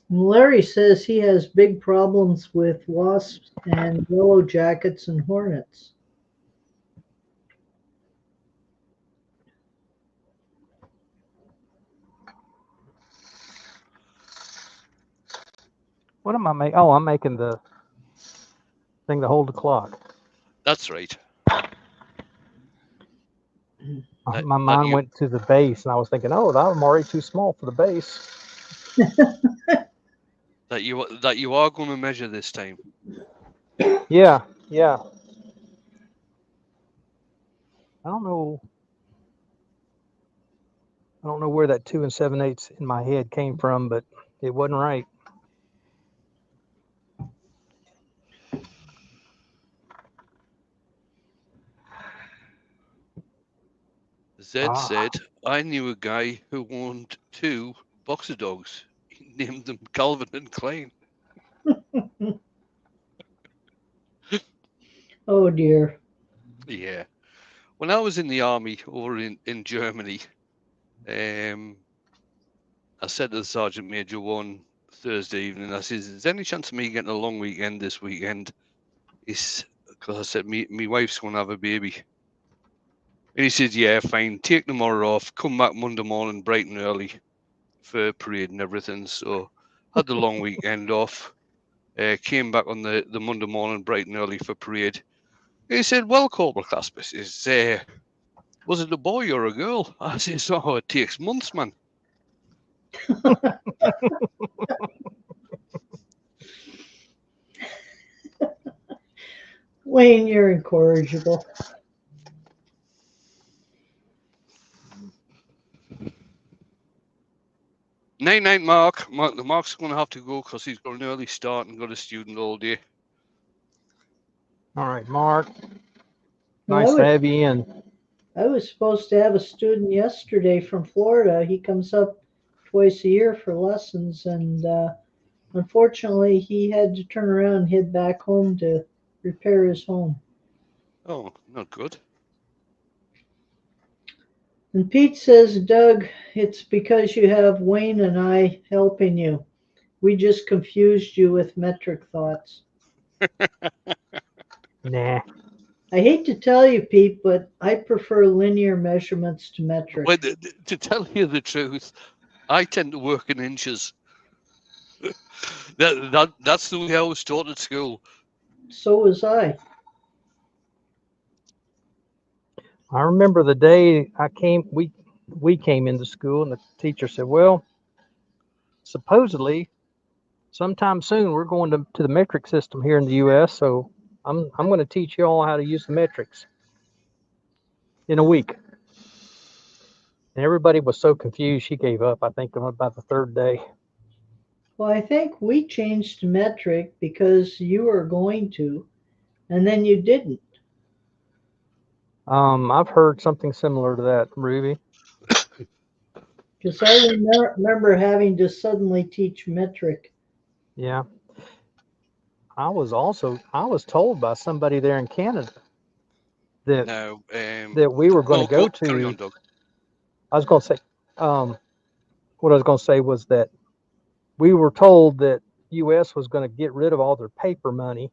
And Larry says he has big problems with wasps and yellow jackets and hornets. What am I making? Oh, I'm making the thing to hold the clock. That's right. My mind went to the base, and I was thinking, oh, I'm already too small for the base. That you are going to measure this time. Yeah. I don't know where that 2 7/8 in my head came from, but it wasn't right. Zed said, I knew a guy who owned 2 boxer dogs. He named them Calvin and Klein. Oh dear. Yeah. When I was in the army over in Germany, I said to the Sergeant Major one Thursday evening, I said, is there any chance of me getting a long weekend this weekend? Because I said, me wife's going to have a baby. And he said, yeah, fine, take tomorrow off, come back Monday morning bright and early for parade and everything. So had the long weekend off, came back on the Monday morning bright and early for parade. He said, well, Corporal Caspis, was it a boy or a girl? I said, oh, it takes months, man. Wayne, you're incorrigible. Night, Mark. Mark's going to have to go because he's got an early start and got a student all day. All right, Mark. Nice to have you in. I was supposed to have a student yesterday from Florida. He comes up twice a year for lessons, and unfortunately, he had to turn around and head back home to repair his home. Oh, not good. And Pete says, Doug, it's because you have Wayne and I helping you. We just confused you with metric thoughts. Nah. I hate to tell you, Pete, but I prefer linear measurements to metric. Well, to tell you the truth, I tend to work in inches. That's the way I was taught at school. So was I. I remember the day we came into school, and the teacher said, well, supposedly sometime soon we're going to the metric system here in the U.S., so I'm going to teach you all how to use the metrics in a week. And everybody was so confused, she gave up, I think, about the third day. Well, I think we changed to metric because you were going to, and then you didn't. I've heard something similar to that, Ruby. Because I remember having to suddenly teach metric. Yeah. I was told by somebody there in Canada that that we were going to go to. Carry on, Doug. I was going to say, what I was going to say was that we were told that U.S. was going to get rid of all their paper money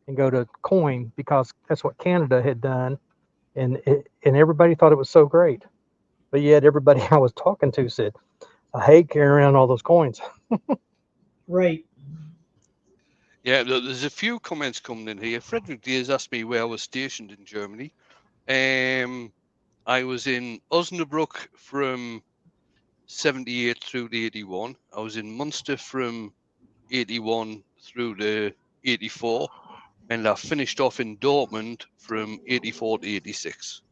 and go to coin because that's what Canada had done, and everybody thought it was so great, but yet everybody I was talking to said, I hate carrying around all those coins. Right. Yeah, there's a few comments coming in here. Frederick Diaz asked me where I was stationed in Germany. I was in Osnabrück from 78 through to 81. I was in Munster from 81 through to 84. And I finished off in Dortmund from 84 to 86.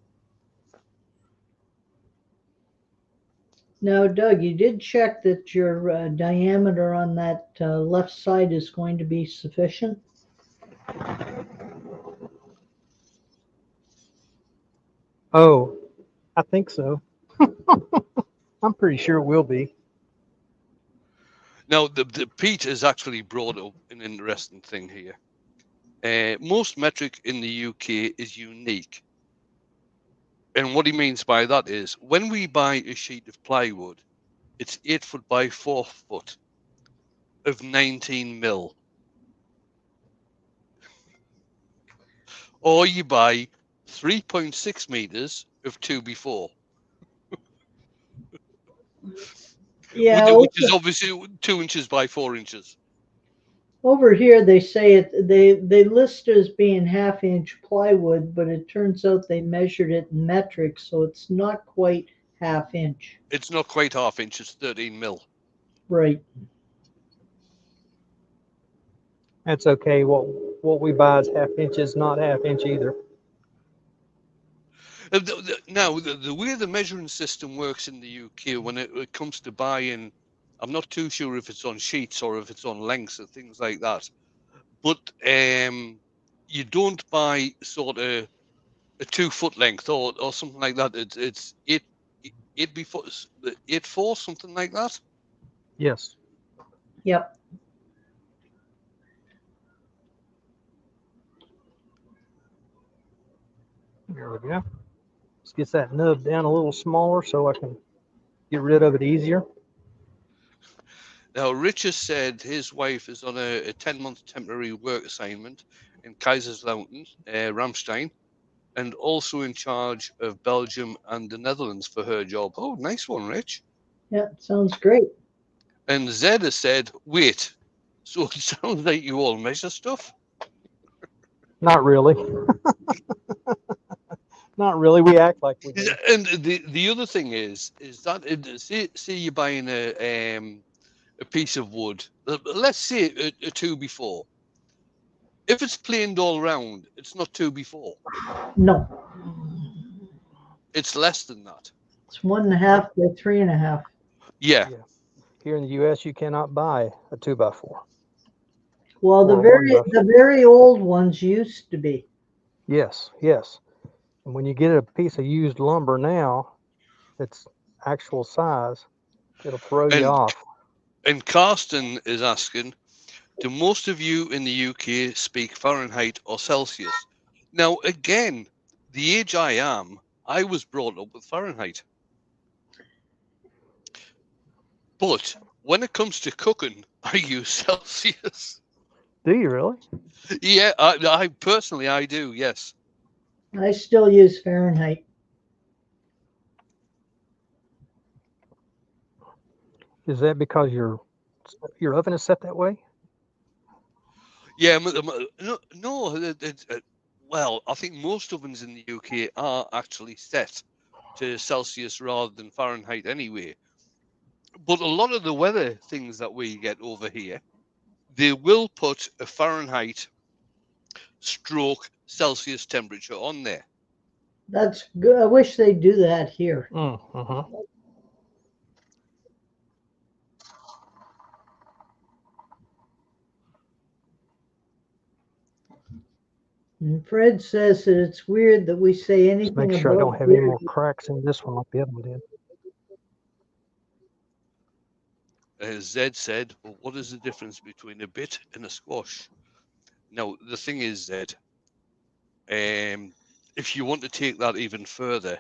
Now, Doug, you did check that your diameter on that left side is going to be sufficient? Oh, I think so. I'm pretty sure it will be. Now, the Pete has actually brought up an interesting thing here. Most metric in the UK is unique. And what he means by that is when we buy a sheet of plywood, it's 8 foot by 4 foot of 19 mil. Or you buy 3.6 meters of 2x4. Yeah, Which is obviously 2 inches by 4 inches. over here they say they list it as being half-inch plywood, but it turns out they measured it in metric, so it's not quite half-inch. It's not quite half inch, it's 13 mil. Right. That's okay. What we buy is half inch is not half inch either. Now, the way the measuring system works in the UK when it comes to buying, I'm not too sure if it's on sheets or if it's on lengths and things like that. But you don't buy sort of a 2 foot length or something like that. It's 8 4, something like that. Yes. Yep. There we go. Let's get that nub down a little smaller so I can get rid of it easier. Now, Richard said his wife is on a 10-month temporary work assignment in Kaiserslautern, Ramstein, and also in charge of Belgium and the Netherlands for her job. Oh, nice one, Rich. Yeah, sounds great. And Zed has said, wait, so it sounds like you all measure stuff? Not really. Not really. We act like we do. And the other thing is that say you're buying a piece of wood, let's say a 2x4. If it's planed all round, it's not 2x4. No, It's less than that. it's 1.5 by 3.5. Yeah. Yeah. Here in the U.S., you cannot buy a 2x4. Well, Or a 1x4. the very old ones used to be. Yes, yes. And when you get a piece of used lumber now, that's actual size, it'll throw you off. And Karsten is asking, do most of you in the UK speak Fahrenheit or Celsius? Now, again, the age I am, I was brought up with Fahrenheit. But when it comes to cooking, I use Celsius. Do you really? Yeah, I personally, I do, yes. I still use Fahrenheit. Is that because your oven is set that way? Yeah, no, well, I think most ovens in the UK are actually set to Celsius rather than Fahrenheit anyway. But a lot of the weather things that we get over here, they will put a Fahrenheit stroke Celsius temperature on there. That's good. I wish they'd do that here. Mm-hmm. And Fred says that it's weird that we say Just anything make sure I about don't have any beer. more cracks in this one like the other one did. Zed said, well, what is the difference between a bit and a squash? Now, the thing is, Zed, if you want to take that even further,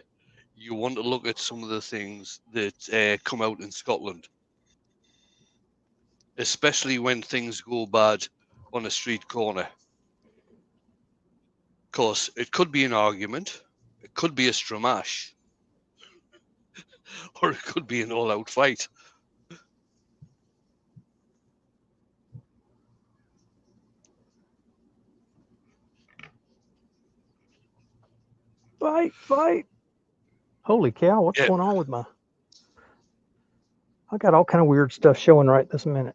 you want to look at some of the things that come out in Scotland, especially when things go bad on a street corner. Of course, it could be an argument, it could be a stramash, or it could be an all-out fight. Fight, fight. Holy cow, what's Yeah. going on with my... I got all kind of weird stuff showing right this minute.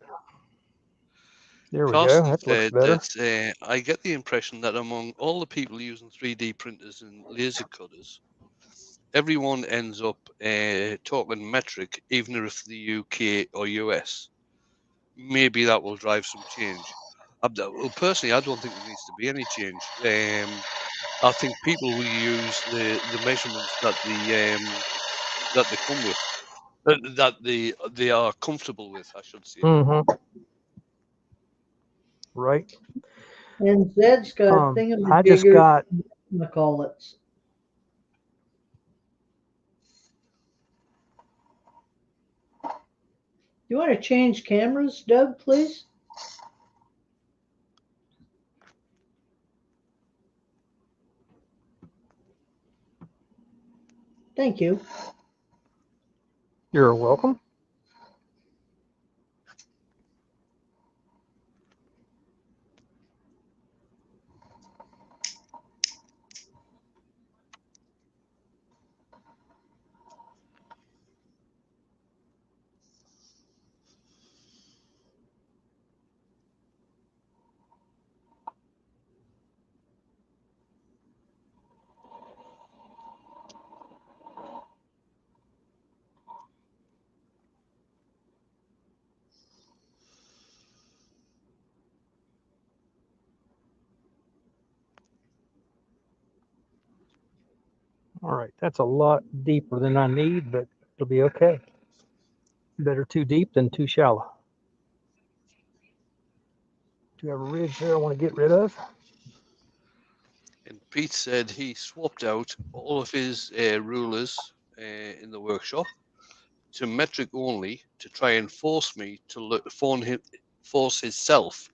There we go. Carson That looks said better. that I get the impression that among all the people using 3D printers and laser cutters, everyone ends up talking metric, even if the UK or US. Maybe that will drive some change. Well, personally, I don't think there needs to be any change. I think people will use the measurements that they come with, that they are comfortable with, I should say. Mm-hmm. Right. And Zed's got I just got... thingamajigger You want to change cameras, Doug, please? Thank you. You're welcome. All right, that's a lot deeper than I need, but it'll be okay. Better too deep than too shallow. Do you have a ridge there I want to get rid of? And Pete said he swapped out all of his rulers in the workshop to metric only to try and force me to force himself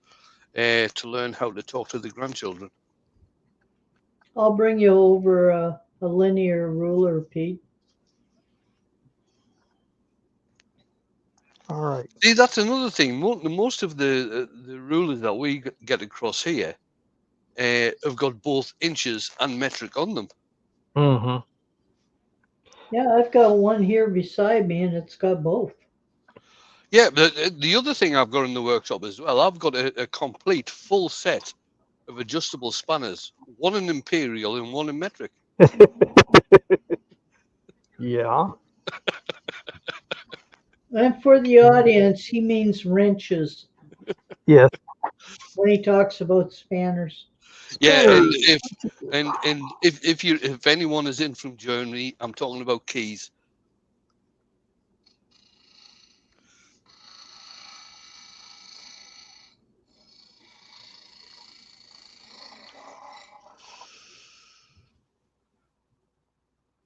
to learn how to talk to the grandchildren. I'll bring you over a linear ruler, Pete. All right. See, that's another thing. Most of the rulers that we get across here have got both inches and metric on them. Mm-hmm. Yeah, I've got one here beside me, and it's got both. Yeah, but the other thing I've got in the workshop as well, I've got a complete full set of adjustable spanners, one in imperial and one in metric. Yeah. And for the audience, he means wrenches Yes. when he talks about spanners. Yeah, and if anyone is in from Germany, I'm talking about keys.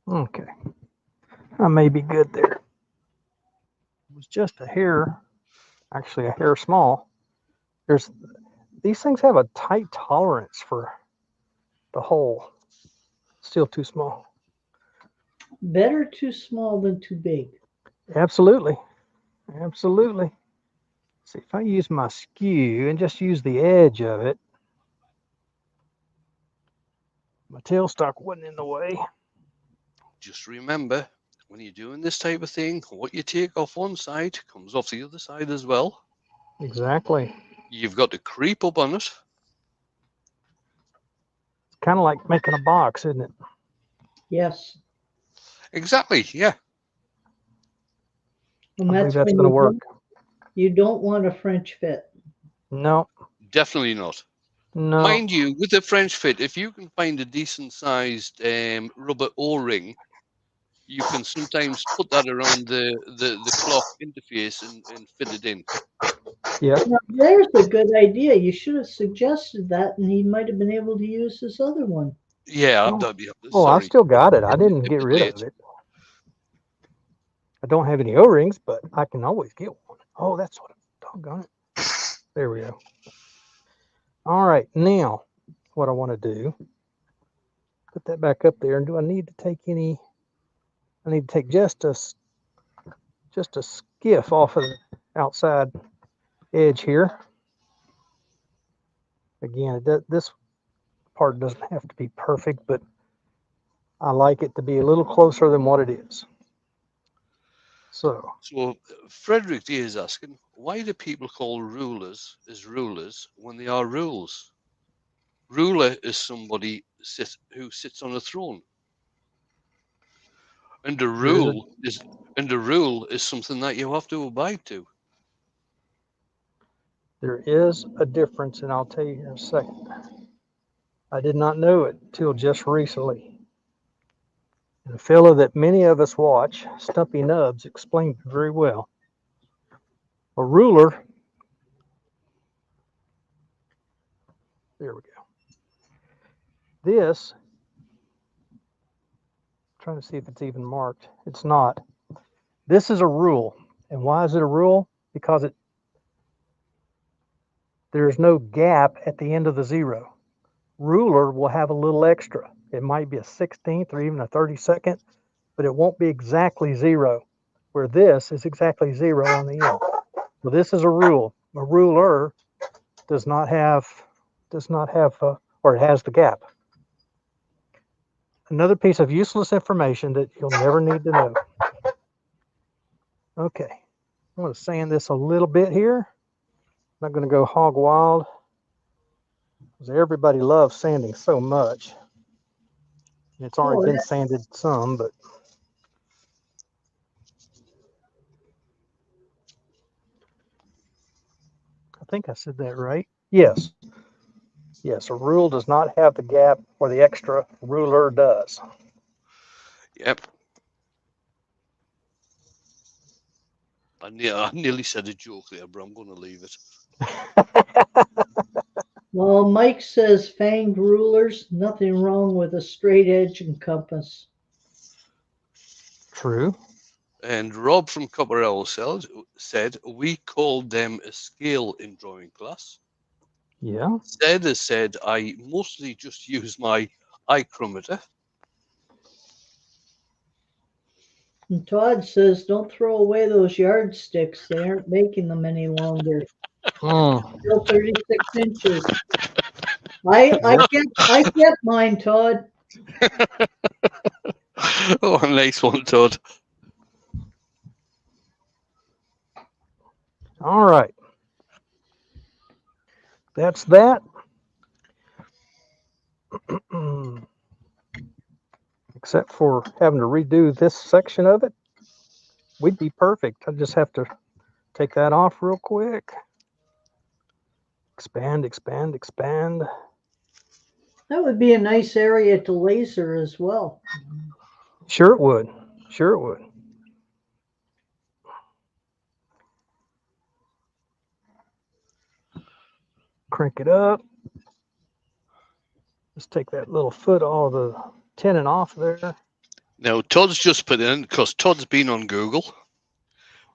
Okay. I may be good there. It was just a hair, actually a hair small. These things have a tight tolerance for the hole. Still too small. Better too small than too big. Absolutely. Absolutely. See, if I use my skew and just use the edge of it, my tailstock wasn't in the way. Just remember, when you're doing this type of thing, what you take off one side comes off the other side as well. Exactly. You've got to creep up on it. It's kind of like making a box, isn't it? Yes. Exactly, yeah. And I believe that's that's when going to work. you don't want a French fit. No. Definitely not. No. Mind you, with the French fit, if you can find a decent sized rubber O-ring, you can sometimes put that around the clock interface and fit it in. Yeah. Now, there's a good idea. You should have suggested that, and he might have been able to use this other one. Yeah, Oh, I've sorry. still got it. I didn't A get bit rid late. of it. I don't have any O-rings, but I can always get one. Oh, that's what. Doggone it. There we go. All right, now what I want to do, put that back up there. And do I need to take any? I need to take just a skiff off of the outside edge here. Again, this part doesn't have to be perfect, but I like it to be a little closer than what it is. So Frederick D is asking, why do people call rulers as rulers when they are rules? Ruler is somebody who sits on a throne, and a rule is something that you have to abide to. there is a difference, and I'll tell you in a second. I did not know it till just recently. And a fellow that many of us watch, Stumpy Nubs, explained it very well. A ruler, there we go. This, I'm trying to see if it's even marked. It's not. This is a rule. And why is it a rule? Because there's no gap at the end of the zero. Ruler will have a little extra. It might be a 16th or even a 32nd, but it won't be exactly zero, where this is exactly zero on the end. So this is a rule. A ruler does not have, or it has the gap. Another piece of useless information that you'll never need to know. Okay, I'm going to sand this a little bit here. I'm not going to go hog wild, because everybody loves sanding so much. It's already been sanded some, but I think I said that right. Yes. Yes, a rule does not have the gap where the extra ruler does. Yep. I nearly said a joke there, but I'm going to leave it. Well, Mike says fanged rulers, nothing wrong with a straight edge and compass. True. And Rob from Copper Owl said, we called them a scale in drawing class. Yeah. Sarah said, I mostly just use my ichrometer. And Todd says, don't throw away those yardsticks. They aren't making them any longer. Still 36 inches. I get mine, Todd. Oh, a nice one, Todd. All right. That's that. Except for having to redo this section of it, we'd be perfect. I just have to take that off real quick. Expand, expand, expand. That would be a nice area to laser as well. Sure it would. Sure it would. Crank it up. Let's take that little foot, all the tenon off there. Now, Todd's just put in, because Todd's been on Google,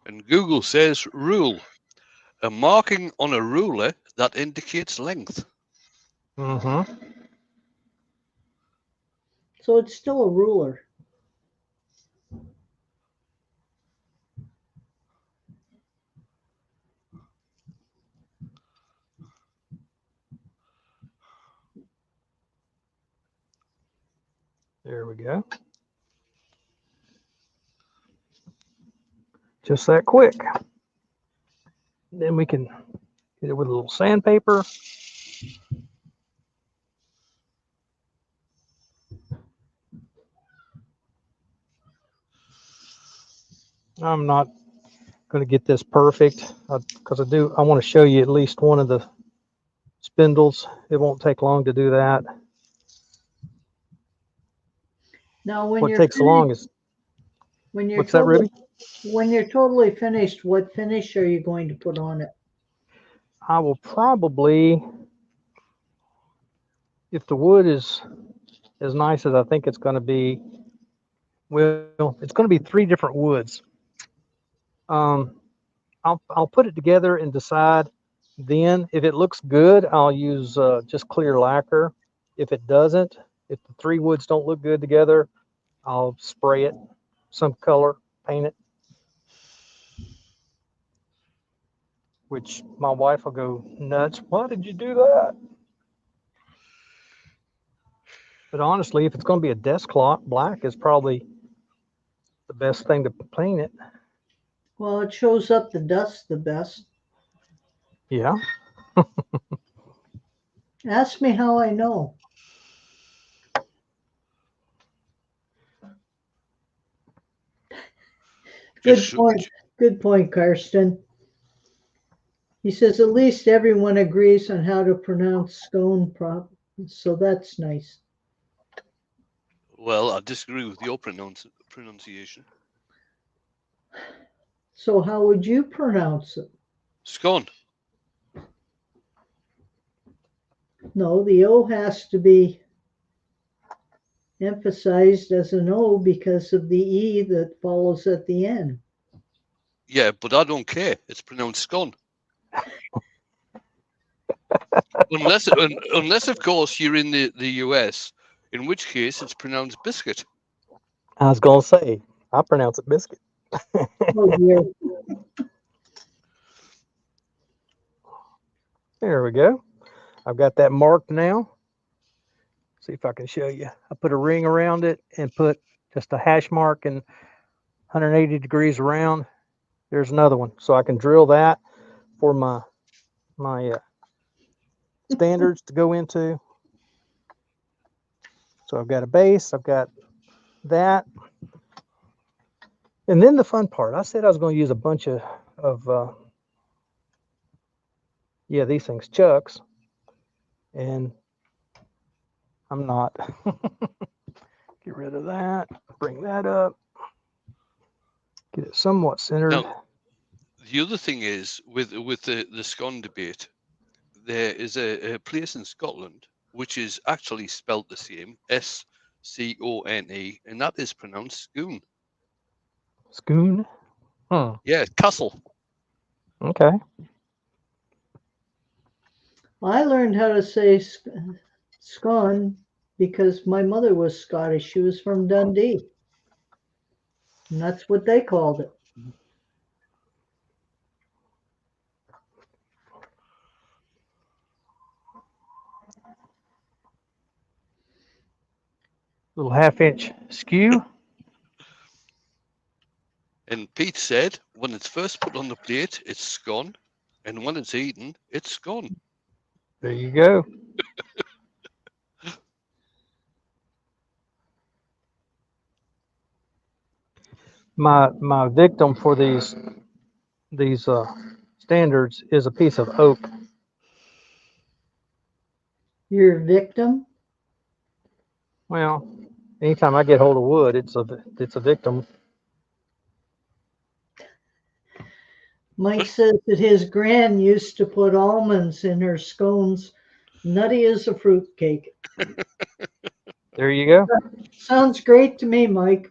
and Google says rule, a marking on a ruler that indicates length. Mm-hmm. So it's still a ruler. There we go. Just that quick. Then we can hit it with a little sandpaper. I'm not going to get this perfect because I want to show you at least one of the spindles. It won't take long to do that. Now, when What you're takes long is what's that, Ruby? When you're totally finished, what finish are you going to put on it? I will probably, if the wood is as nice as I think it's going to be, well, it's going to be 3 different woods. I'll put it together and decide. Then, if it looks good, I'll use just clear lacquer. If it doesn't, if the 3 woods don't look good together, I'll spray it some color, paint it. Which my wife will go nuts. Why did you do that? But honestly, if it's going to be a desk clock, black is probably the best thing to paint it. Well, it shows up the dust the best. Yeah. Ask me how I know. Good point. Good point, Karsten. He says at least everyone agrees on how to pronounce scone so that's nice. Well, I disagree with your pronunciation. So how would you pronounce it? Scone. No, the O has to be emphasized as an O because of the E that follows at the end. Yeah, but I don't care. It's pronounced scone. unless of course you're in the US, in which case it's pronounced biscuit. I was going to say, I pronounce it biscuit. Oh dear. There we go. I've got that marked now. See if I can show you. I put a ring around it and put just a hash mark and 180 degrees around. There's another one. So I can drill that for my standards to go into. So I've got a base, I've got that. And then the fun part, I said I was going to use a bunch of these things, chucks. And I'm not. Get rid of that. Bring that up. Get it somewhat centered. Now, the other thing is with the scone debate, there is a place in Scotland which is actually spelt the same, Scone, and that is pronounced Scone. Scone? Hmm. Yeah, castle. Okay. I learned how to say scone because my mother was Scottish. She was from Dundee. And that's what they called it. Little half-inch skew. And Pete said when it's first put on the plate, it's scone, and when it's eaten, it's scone. There you go. My victim for these standards is a piece of oak. Your victim? Well, anytime I get hold of wood, it's a victim. Mike says that his gran used to put almonds in her scones, nutty as a fruitcake. There you go. Sounds great to me, Mike.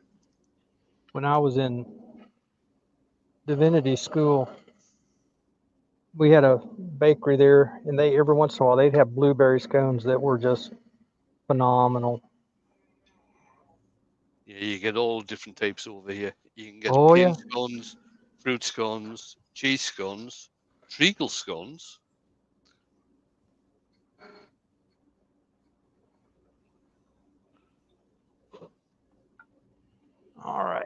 When I was in divinity school, we had a bakery there, and they every once in a while they'd have blueberry scones that were just phenomenal. Yeah, you get all different types over here. You can get Oh plain yeah. scones, fruit scones, cheese scones, treacle scones. All right.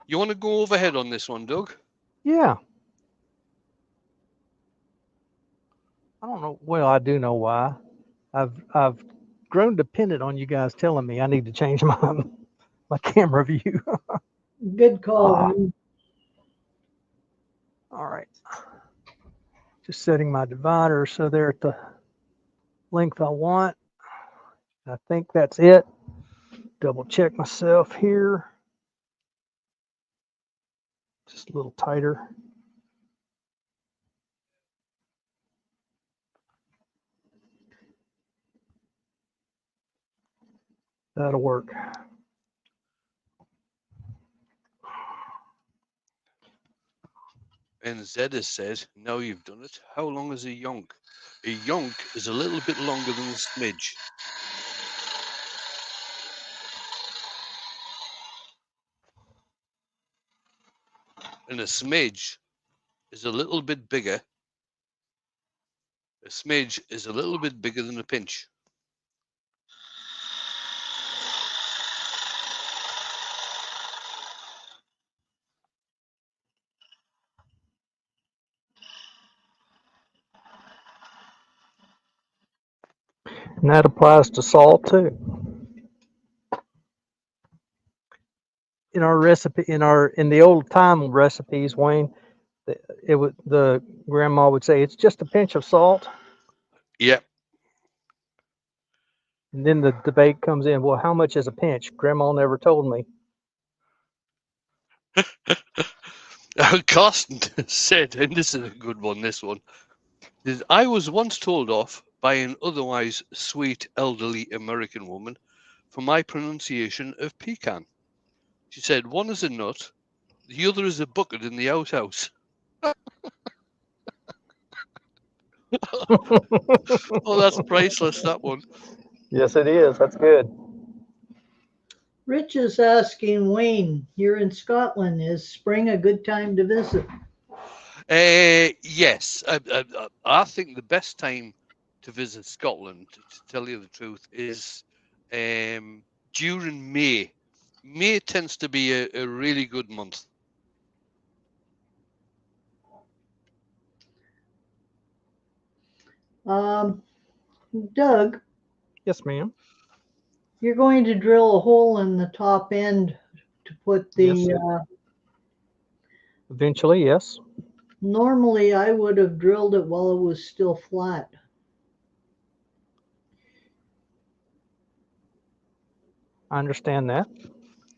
You want to go overhead on this one, Doug? Yeah. I don't know. Well, I do know why. I've grown dependent on you guys telling me I need to change my camera view. Good call. All right. Just setting my divider so they're at the length I want. I think that's it. Double check myself here. Just a little tighter. That'll work. And Zed has said, now you've done it. How long is a yonk? A yonk is a little bit longer than a smidge. And a smidge is a little bit bigger. A smidge is a little bit bigger than a pinch. And that applies to salt too. In our recipe, in the old time recipes, Wayne, the grandma would say it's just a pinch of salt, Yeah. and then the debate comes in. Well, how much is a pinch? Grandma never told me. Carsten said, and this is a good one, this one, is, I was once told off by an otherwise sweet elderly American woman for my pronunciation of pecan. She said, one is a nut, the other is a bucket in the outhouse. Oh, that's priceless, that one. Yes, it is. That's good. Rich is asking Wayne, you're in Scotland. Is spring a good time to visit? Yes, I think the best time to visit Scotland, to tell you the truth, is during May. May tends to be a really good month. Doug, Yes, ma'am. you're going to drill a hole in the top end to put Yes. the. Eventually, yes. Normally, I would have drilled it while it was still flat. I understand that.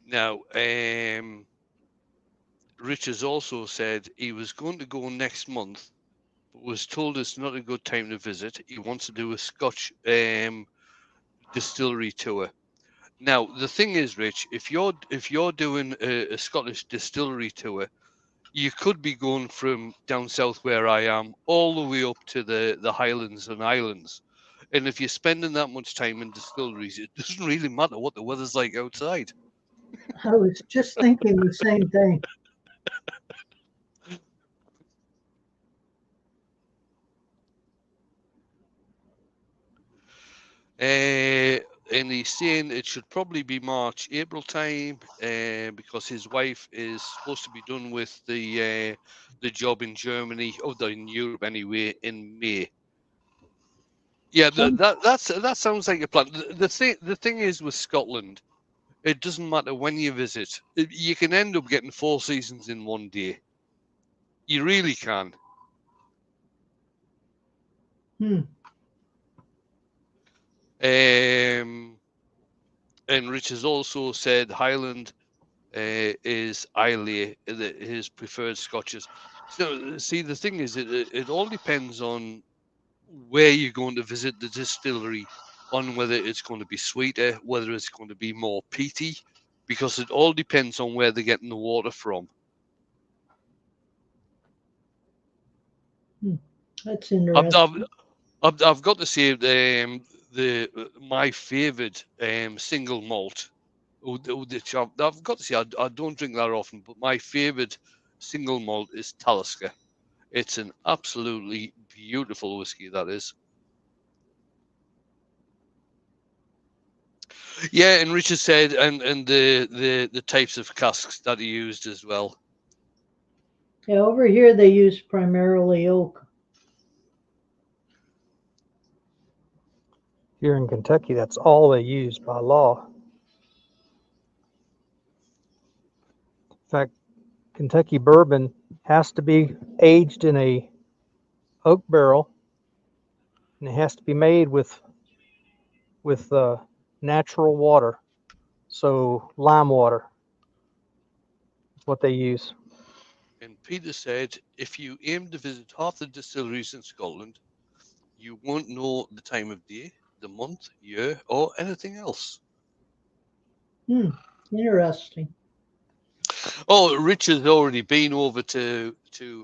Now, Rich has also said he was going to go next month, but was told it's not a good time to visit. He wants to do a Scotch distillery tour. Now, the thing is, Rich, if you're doing a Scottish distillery tour, you could be going from down south where I am all the way up to the Highlands and Islands. And if you're spending that much time in distilleries, it doesn't really matter what the weather's like outside. I was just thinking the same thing. And he's saying it should probably be March, April time, because his wife is supposed to be done with the job in Germany, or in Europe anyway, in May. Yeah, that sounds like a plan. The thing is with Scotland, it doesn't matter when you visit. You can end up getting 4 seasons in one day. You really can. And Rich has also said Highland is Islay, his preferred Scotches. So, see, the thing is, it all depends on where you're going to visit the distillery, on whether it's going to be sweeter, whether it's going to be more peaty, because it all depends on where they're getting the water from. That's interesting. I've got to say, my favourite single malt, which I've got to say, I don't drink that often, but my favourite single malt is Talisker. It's an absolutely beautiful whiskey, that is. Yeah, and Richard said, and the types of casks that he used as well. Yeah, over here they use primarily oak. Here in Kentucky, that's all they use by law. In fact, Kentucky bourbon has to be aged in a oak barrel, and it has to be made with natural water, so lime water is what they use. And Peter said, if you aim to visit half the distilleries in Scotland, you won't know the time of day, the month, year, or anything else. Interesting. Oh, Richard's already been over to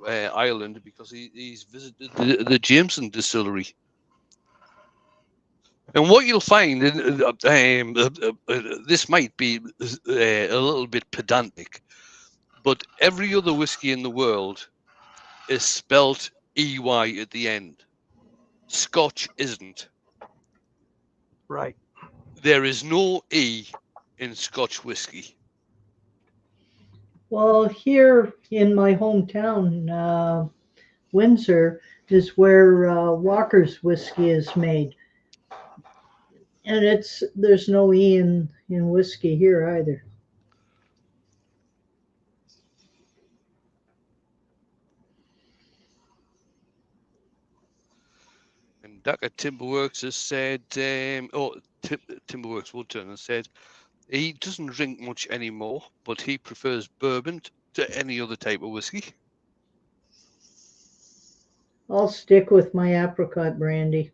Ireland because he's visited the Jameson distillery. And what you'll find, this might be a little bit pedantic, but every other whiskey in the world is spelt EY at the end. Scotch isn't. Right. There is no E in Scotch whiskey. Well, here in my hometown, Windsor is where Walker's whiskey is made. And there's no E in whiskey here either. And Duck at Timberworks has said, Timberworks Woodturn has said he doesn't drink much anymore, but he prefers bourbon to any other type of whiskey. I'll stick with my apricot brandy.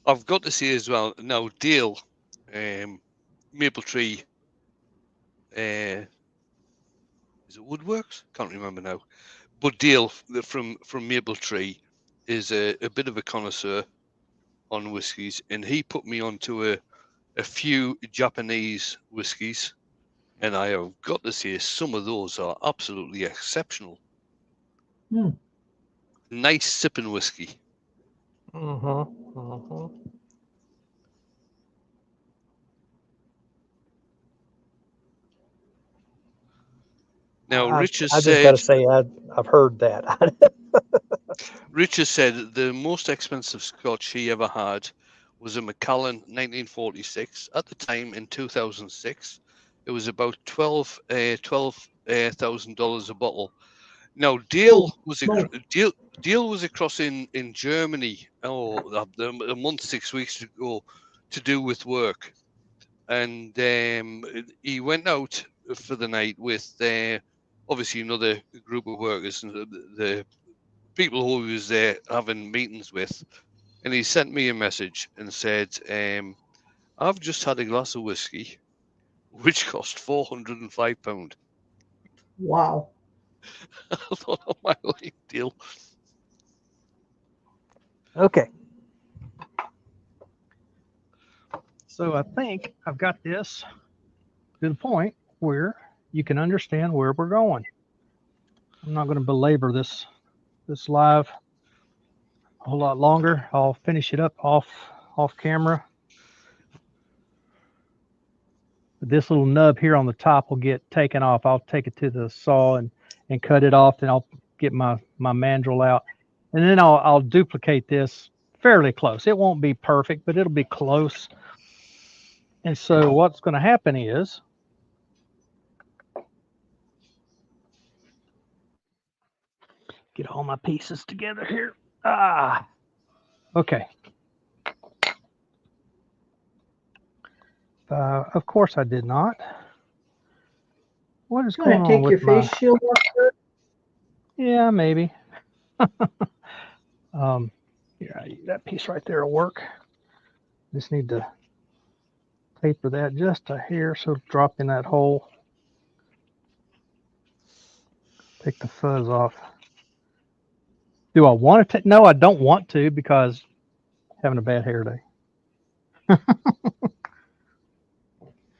I've got to say as well, now Dale, Maple Tree, is it Woodworks? Can't remember now. But Dale from Maple Tree is a bit of a connoisseur on whiskies, and he put me onto a few Japanese whiskies, and I have got to say some of those are absolutely exceptional. Hmm. Nice sipping whiskey. Now, Rich has I just got to said, say, I've heard that. Rich has said the most expensive scotch he ever had was a Macallan 1946. At the time, in 2006, it was about $12,000 a bottle. Now, Dale was Dale was across in Germany a month, 6 weeks ago to do with work, and he went out for the night with obviously another group of workers and the people who he was there having meetings with, and he sent me a message and said, "I've just had a glass of whiskey, which cost £405." Wow. I thought, oh my life, Dale. Okay. So I think I've got this to the point where you can understand where we're going. I'm not going to belabor this live a whole lot longer. I'll finish it up off camera. This little nub here on the top will get taken off. I'll take it to the saw and cut it off. Then I'll get my mandrel out, and then I'll duplicate this fairly close. It won't be perfect, but it'll be close. And so what's going to happen is get all my pieces together here. Okay. Of course I did not. What is going on take with your my face shield off first? Yeah, maybe. Here, that piece right there will work. Just need to taper that just a hair so it'll drop in that hole. Take the fuzz off. Do I want to? No, I don't want to because I'm having a bad hair day.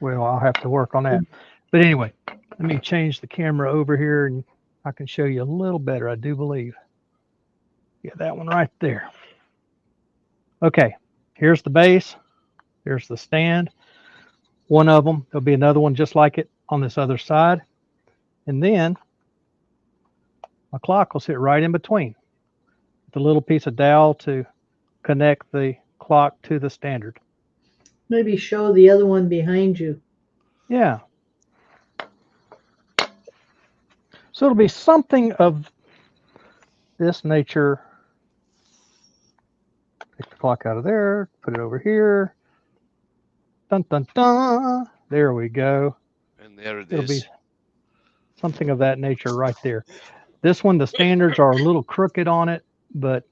Well, I'll have to work on that. But anyway, let me change the camera over here and I can show you a little better, I do believe. Yeah, that one right there. Okay, here's the base. Here's the stand. One of them, there'll be another one just like it on this other side. And then my clock will sit right in between. The little piece of dowel to connect the clock to the standard. Maybe show the other one behind you. Yeah. So it'll be something of this nature. Take the clock out of there, put it over here. Dun, dun, dun. There we go. And there it It'll is. be something of that nature right there. This one, the standards are a little crooked on it, but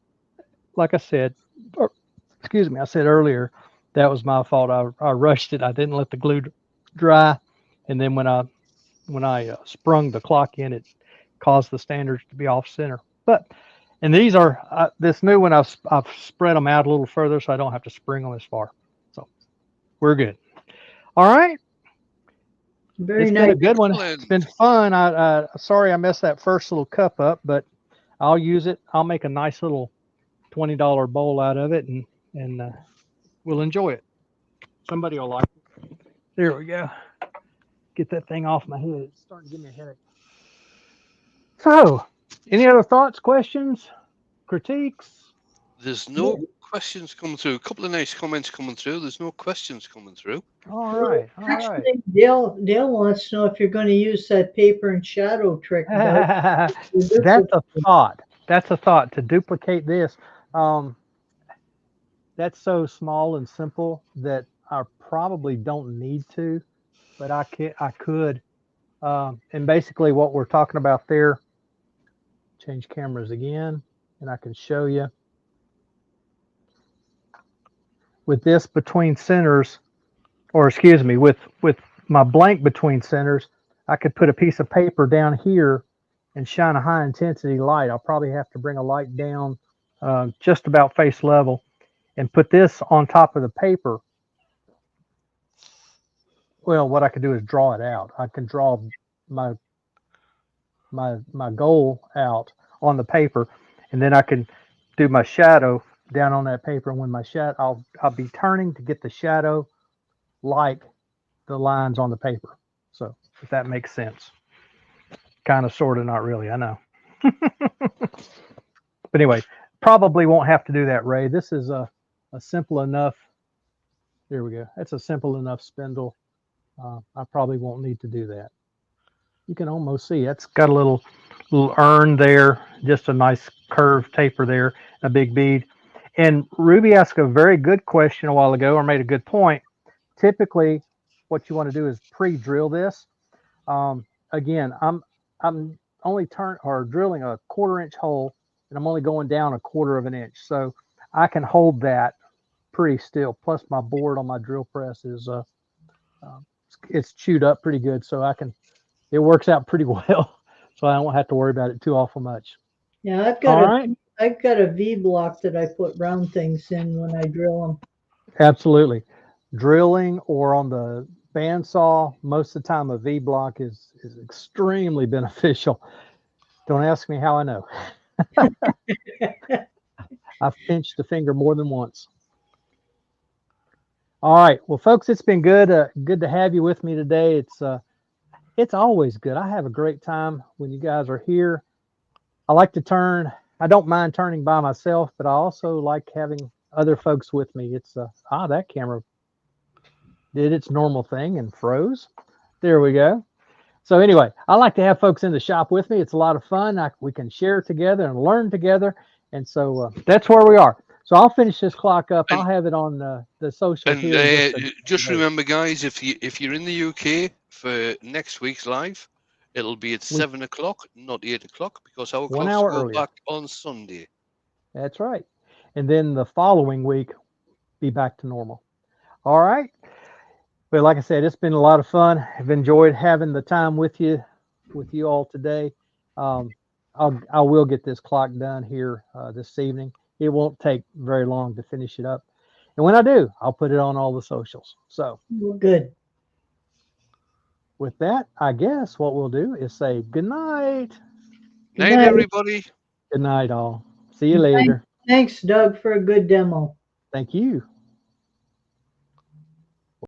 like I said, excuse me, I said earlier, that was my fault. I rushed it. I didn't let the glue dry. And then when I sprung the clock in, it caused the standards to be off center. But, and these are, this new one, I've spread them out a little further so I don't have to spring them as far. So we're good. All right. Very It's nice. been a good one. Excellent. It's been fun. Sorry I messed that first little cup up, but I'll use it. I'll make a nice little $20 bowl out of it, and we'll enjoy it. Somebody will like it. There we go. Get that thing off my head. It's starting to give me a headache. So, any other thoughts, questions, critiques? There's no questions coming through. A couple of nice comments coming through. There's no questions coming through. All right, all right. Actually, Dale wants to know if you're going to use that paper and shadow trick, Doug. That's a thought. That's a thought to duplicate this. That's so small and simple that I probably don't need to, but I could. And basically, what we're talking about there. Change cameras again, and I can show you. With this between centers, or excuse me, with my blank between centers, I could put a piece of paper down here and shine a high intensity light. I'll probably have to bring a light down just about face level and put this on top of the paper. Well, what I could do is draw it out. I can draw my goal out on the paper, and then I can do my shadow down on that paper. And when my shadow, I'll be turning to get the shadow like the lines on the paper. So if that makes sense, kind of, sort of, not really. I know. But anyway, probably won't have to do that, Ray. This is a simple enough. There we go. That's a simple enough spindle. I probably won't need to do that. You can almost see it's got a little urn there, just a nice curved taper there, a big bead. And Ruby asked a very good question a while ago, or made a good point. Typically, what you want to do is pre-drill this. Again, I'm only drilling a 1/4 inch hole, and I'm only going down a 1/4 of an inch, so I can hold that pretty still. Plus, my board on my drill press is it's chewed up pretty good, so it works out pretty well. So I don't have to worry about it too awful much. Yeah, I've got a V block that I put round things in when I drill them. Absolutely. Drilling or on the bandsaw, most of the time a V block is extremely beneficial. Don't ask me how I know. I've pinched the finger more than once. All right. Well, folks, it's been good. Good to have you with me today. It's always good. I have a great time when you guys are here. I like to turn. I don't mind turning by myself, but I also like having other folks with me. It's that camera did its normal thing and froze. There we go. So anyway, I like to have folks in the shop with me. It's a lot of fun. We can share together and learn together. And so that's where we are. So I'll finish this clock up. I'll have it on the socials here. And just remember, guys, if you're in the UK for next week's live, it'll be at 7 o'clock, not 8 o'clock, because our clocks go earlier. back on Sunday. That's right. And then the following week, be back to normal. All right. But like I said, it's been a lot of fun. I've enjoyed having the time with you all today. I will get this clock done here this evening. It won't take very long to finish it up. And when I do, I'll put it on all the socials. So good. With that, I guess what we'll do is say good night. Good night, everybody. Good night, all. See you later. Thanks, Doug, for a good demo. Thank you.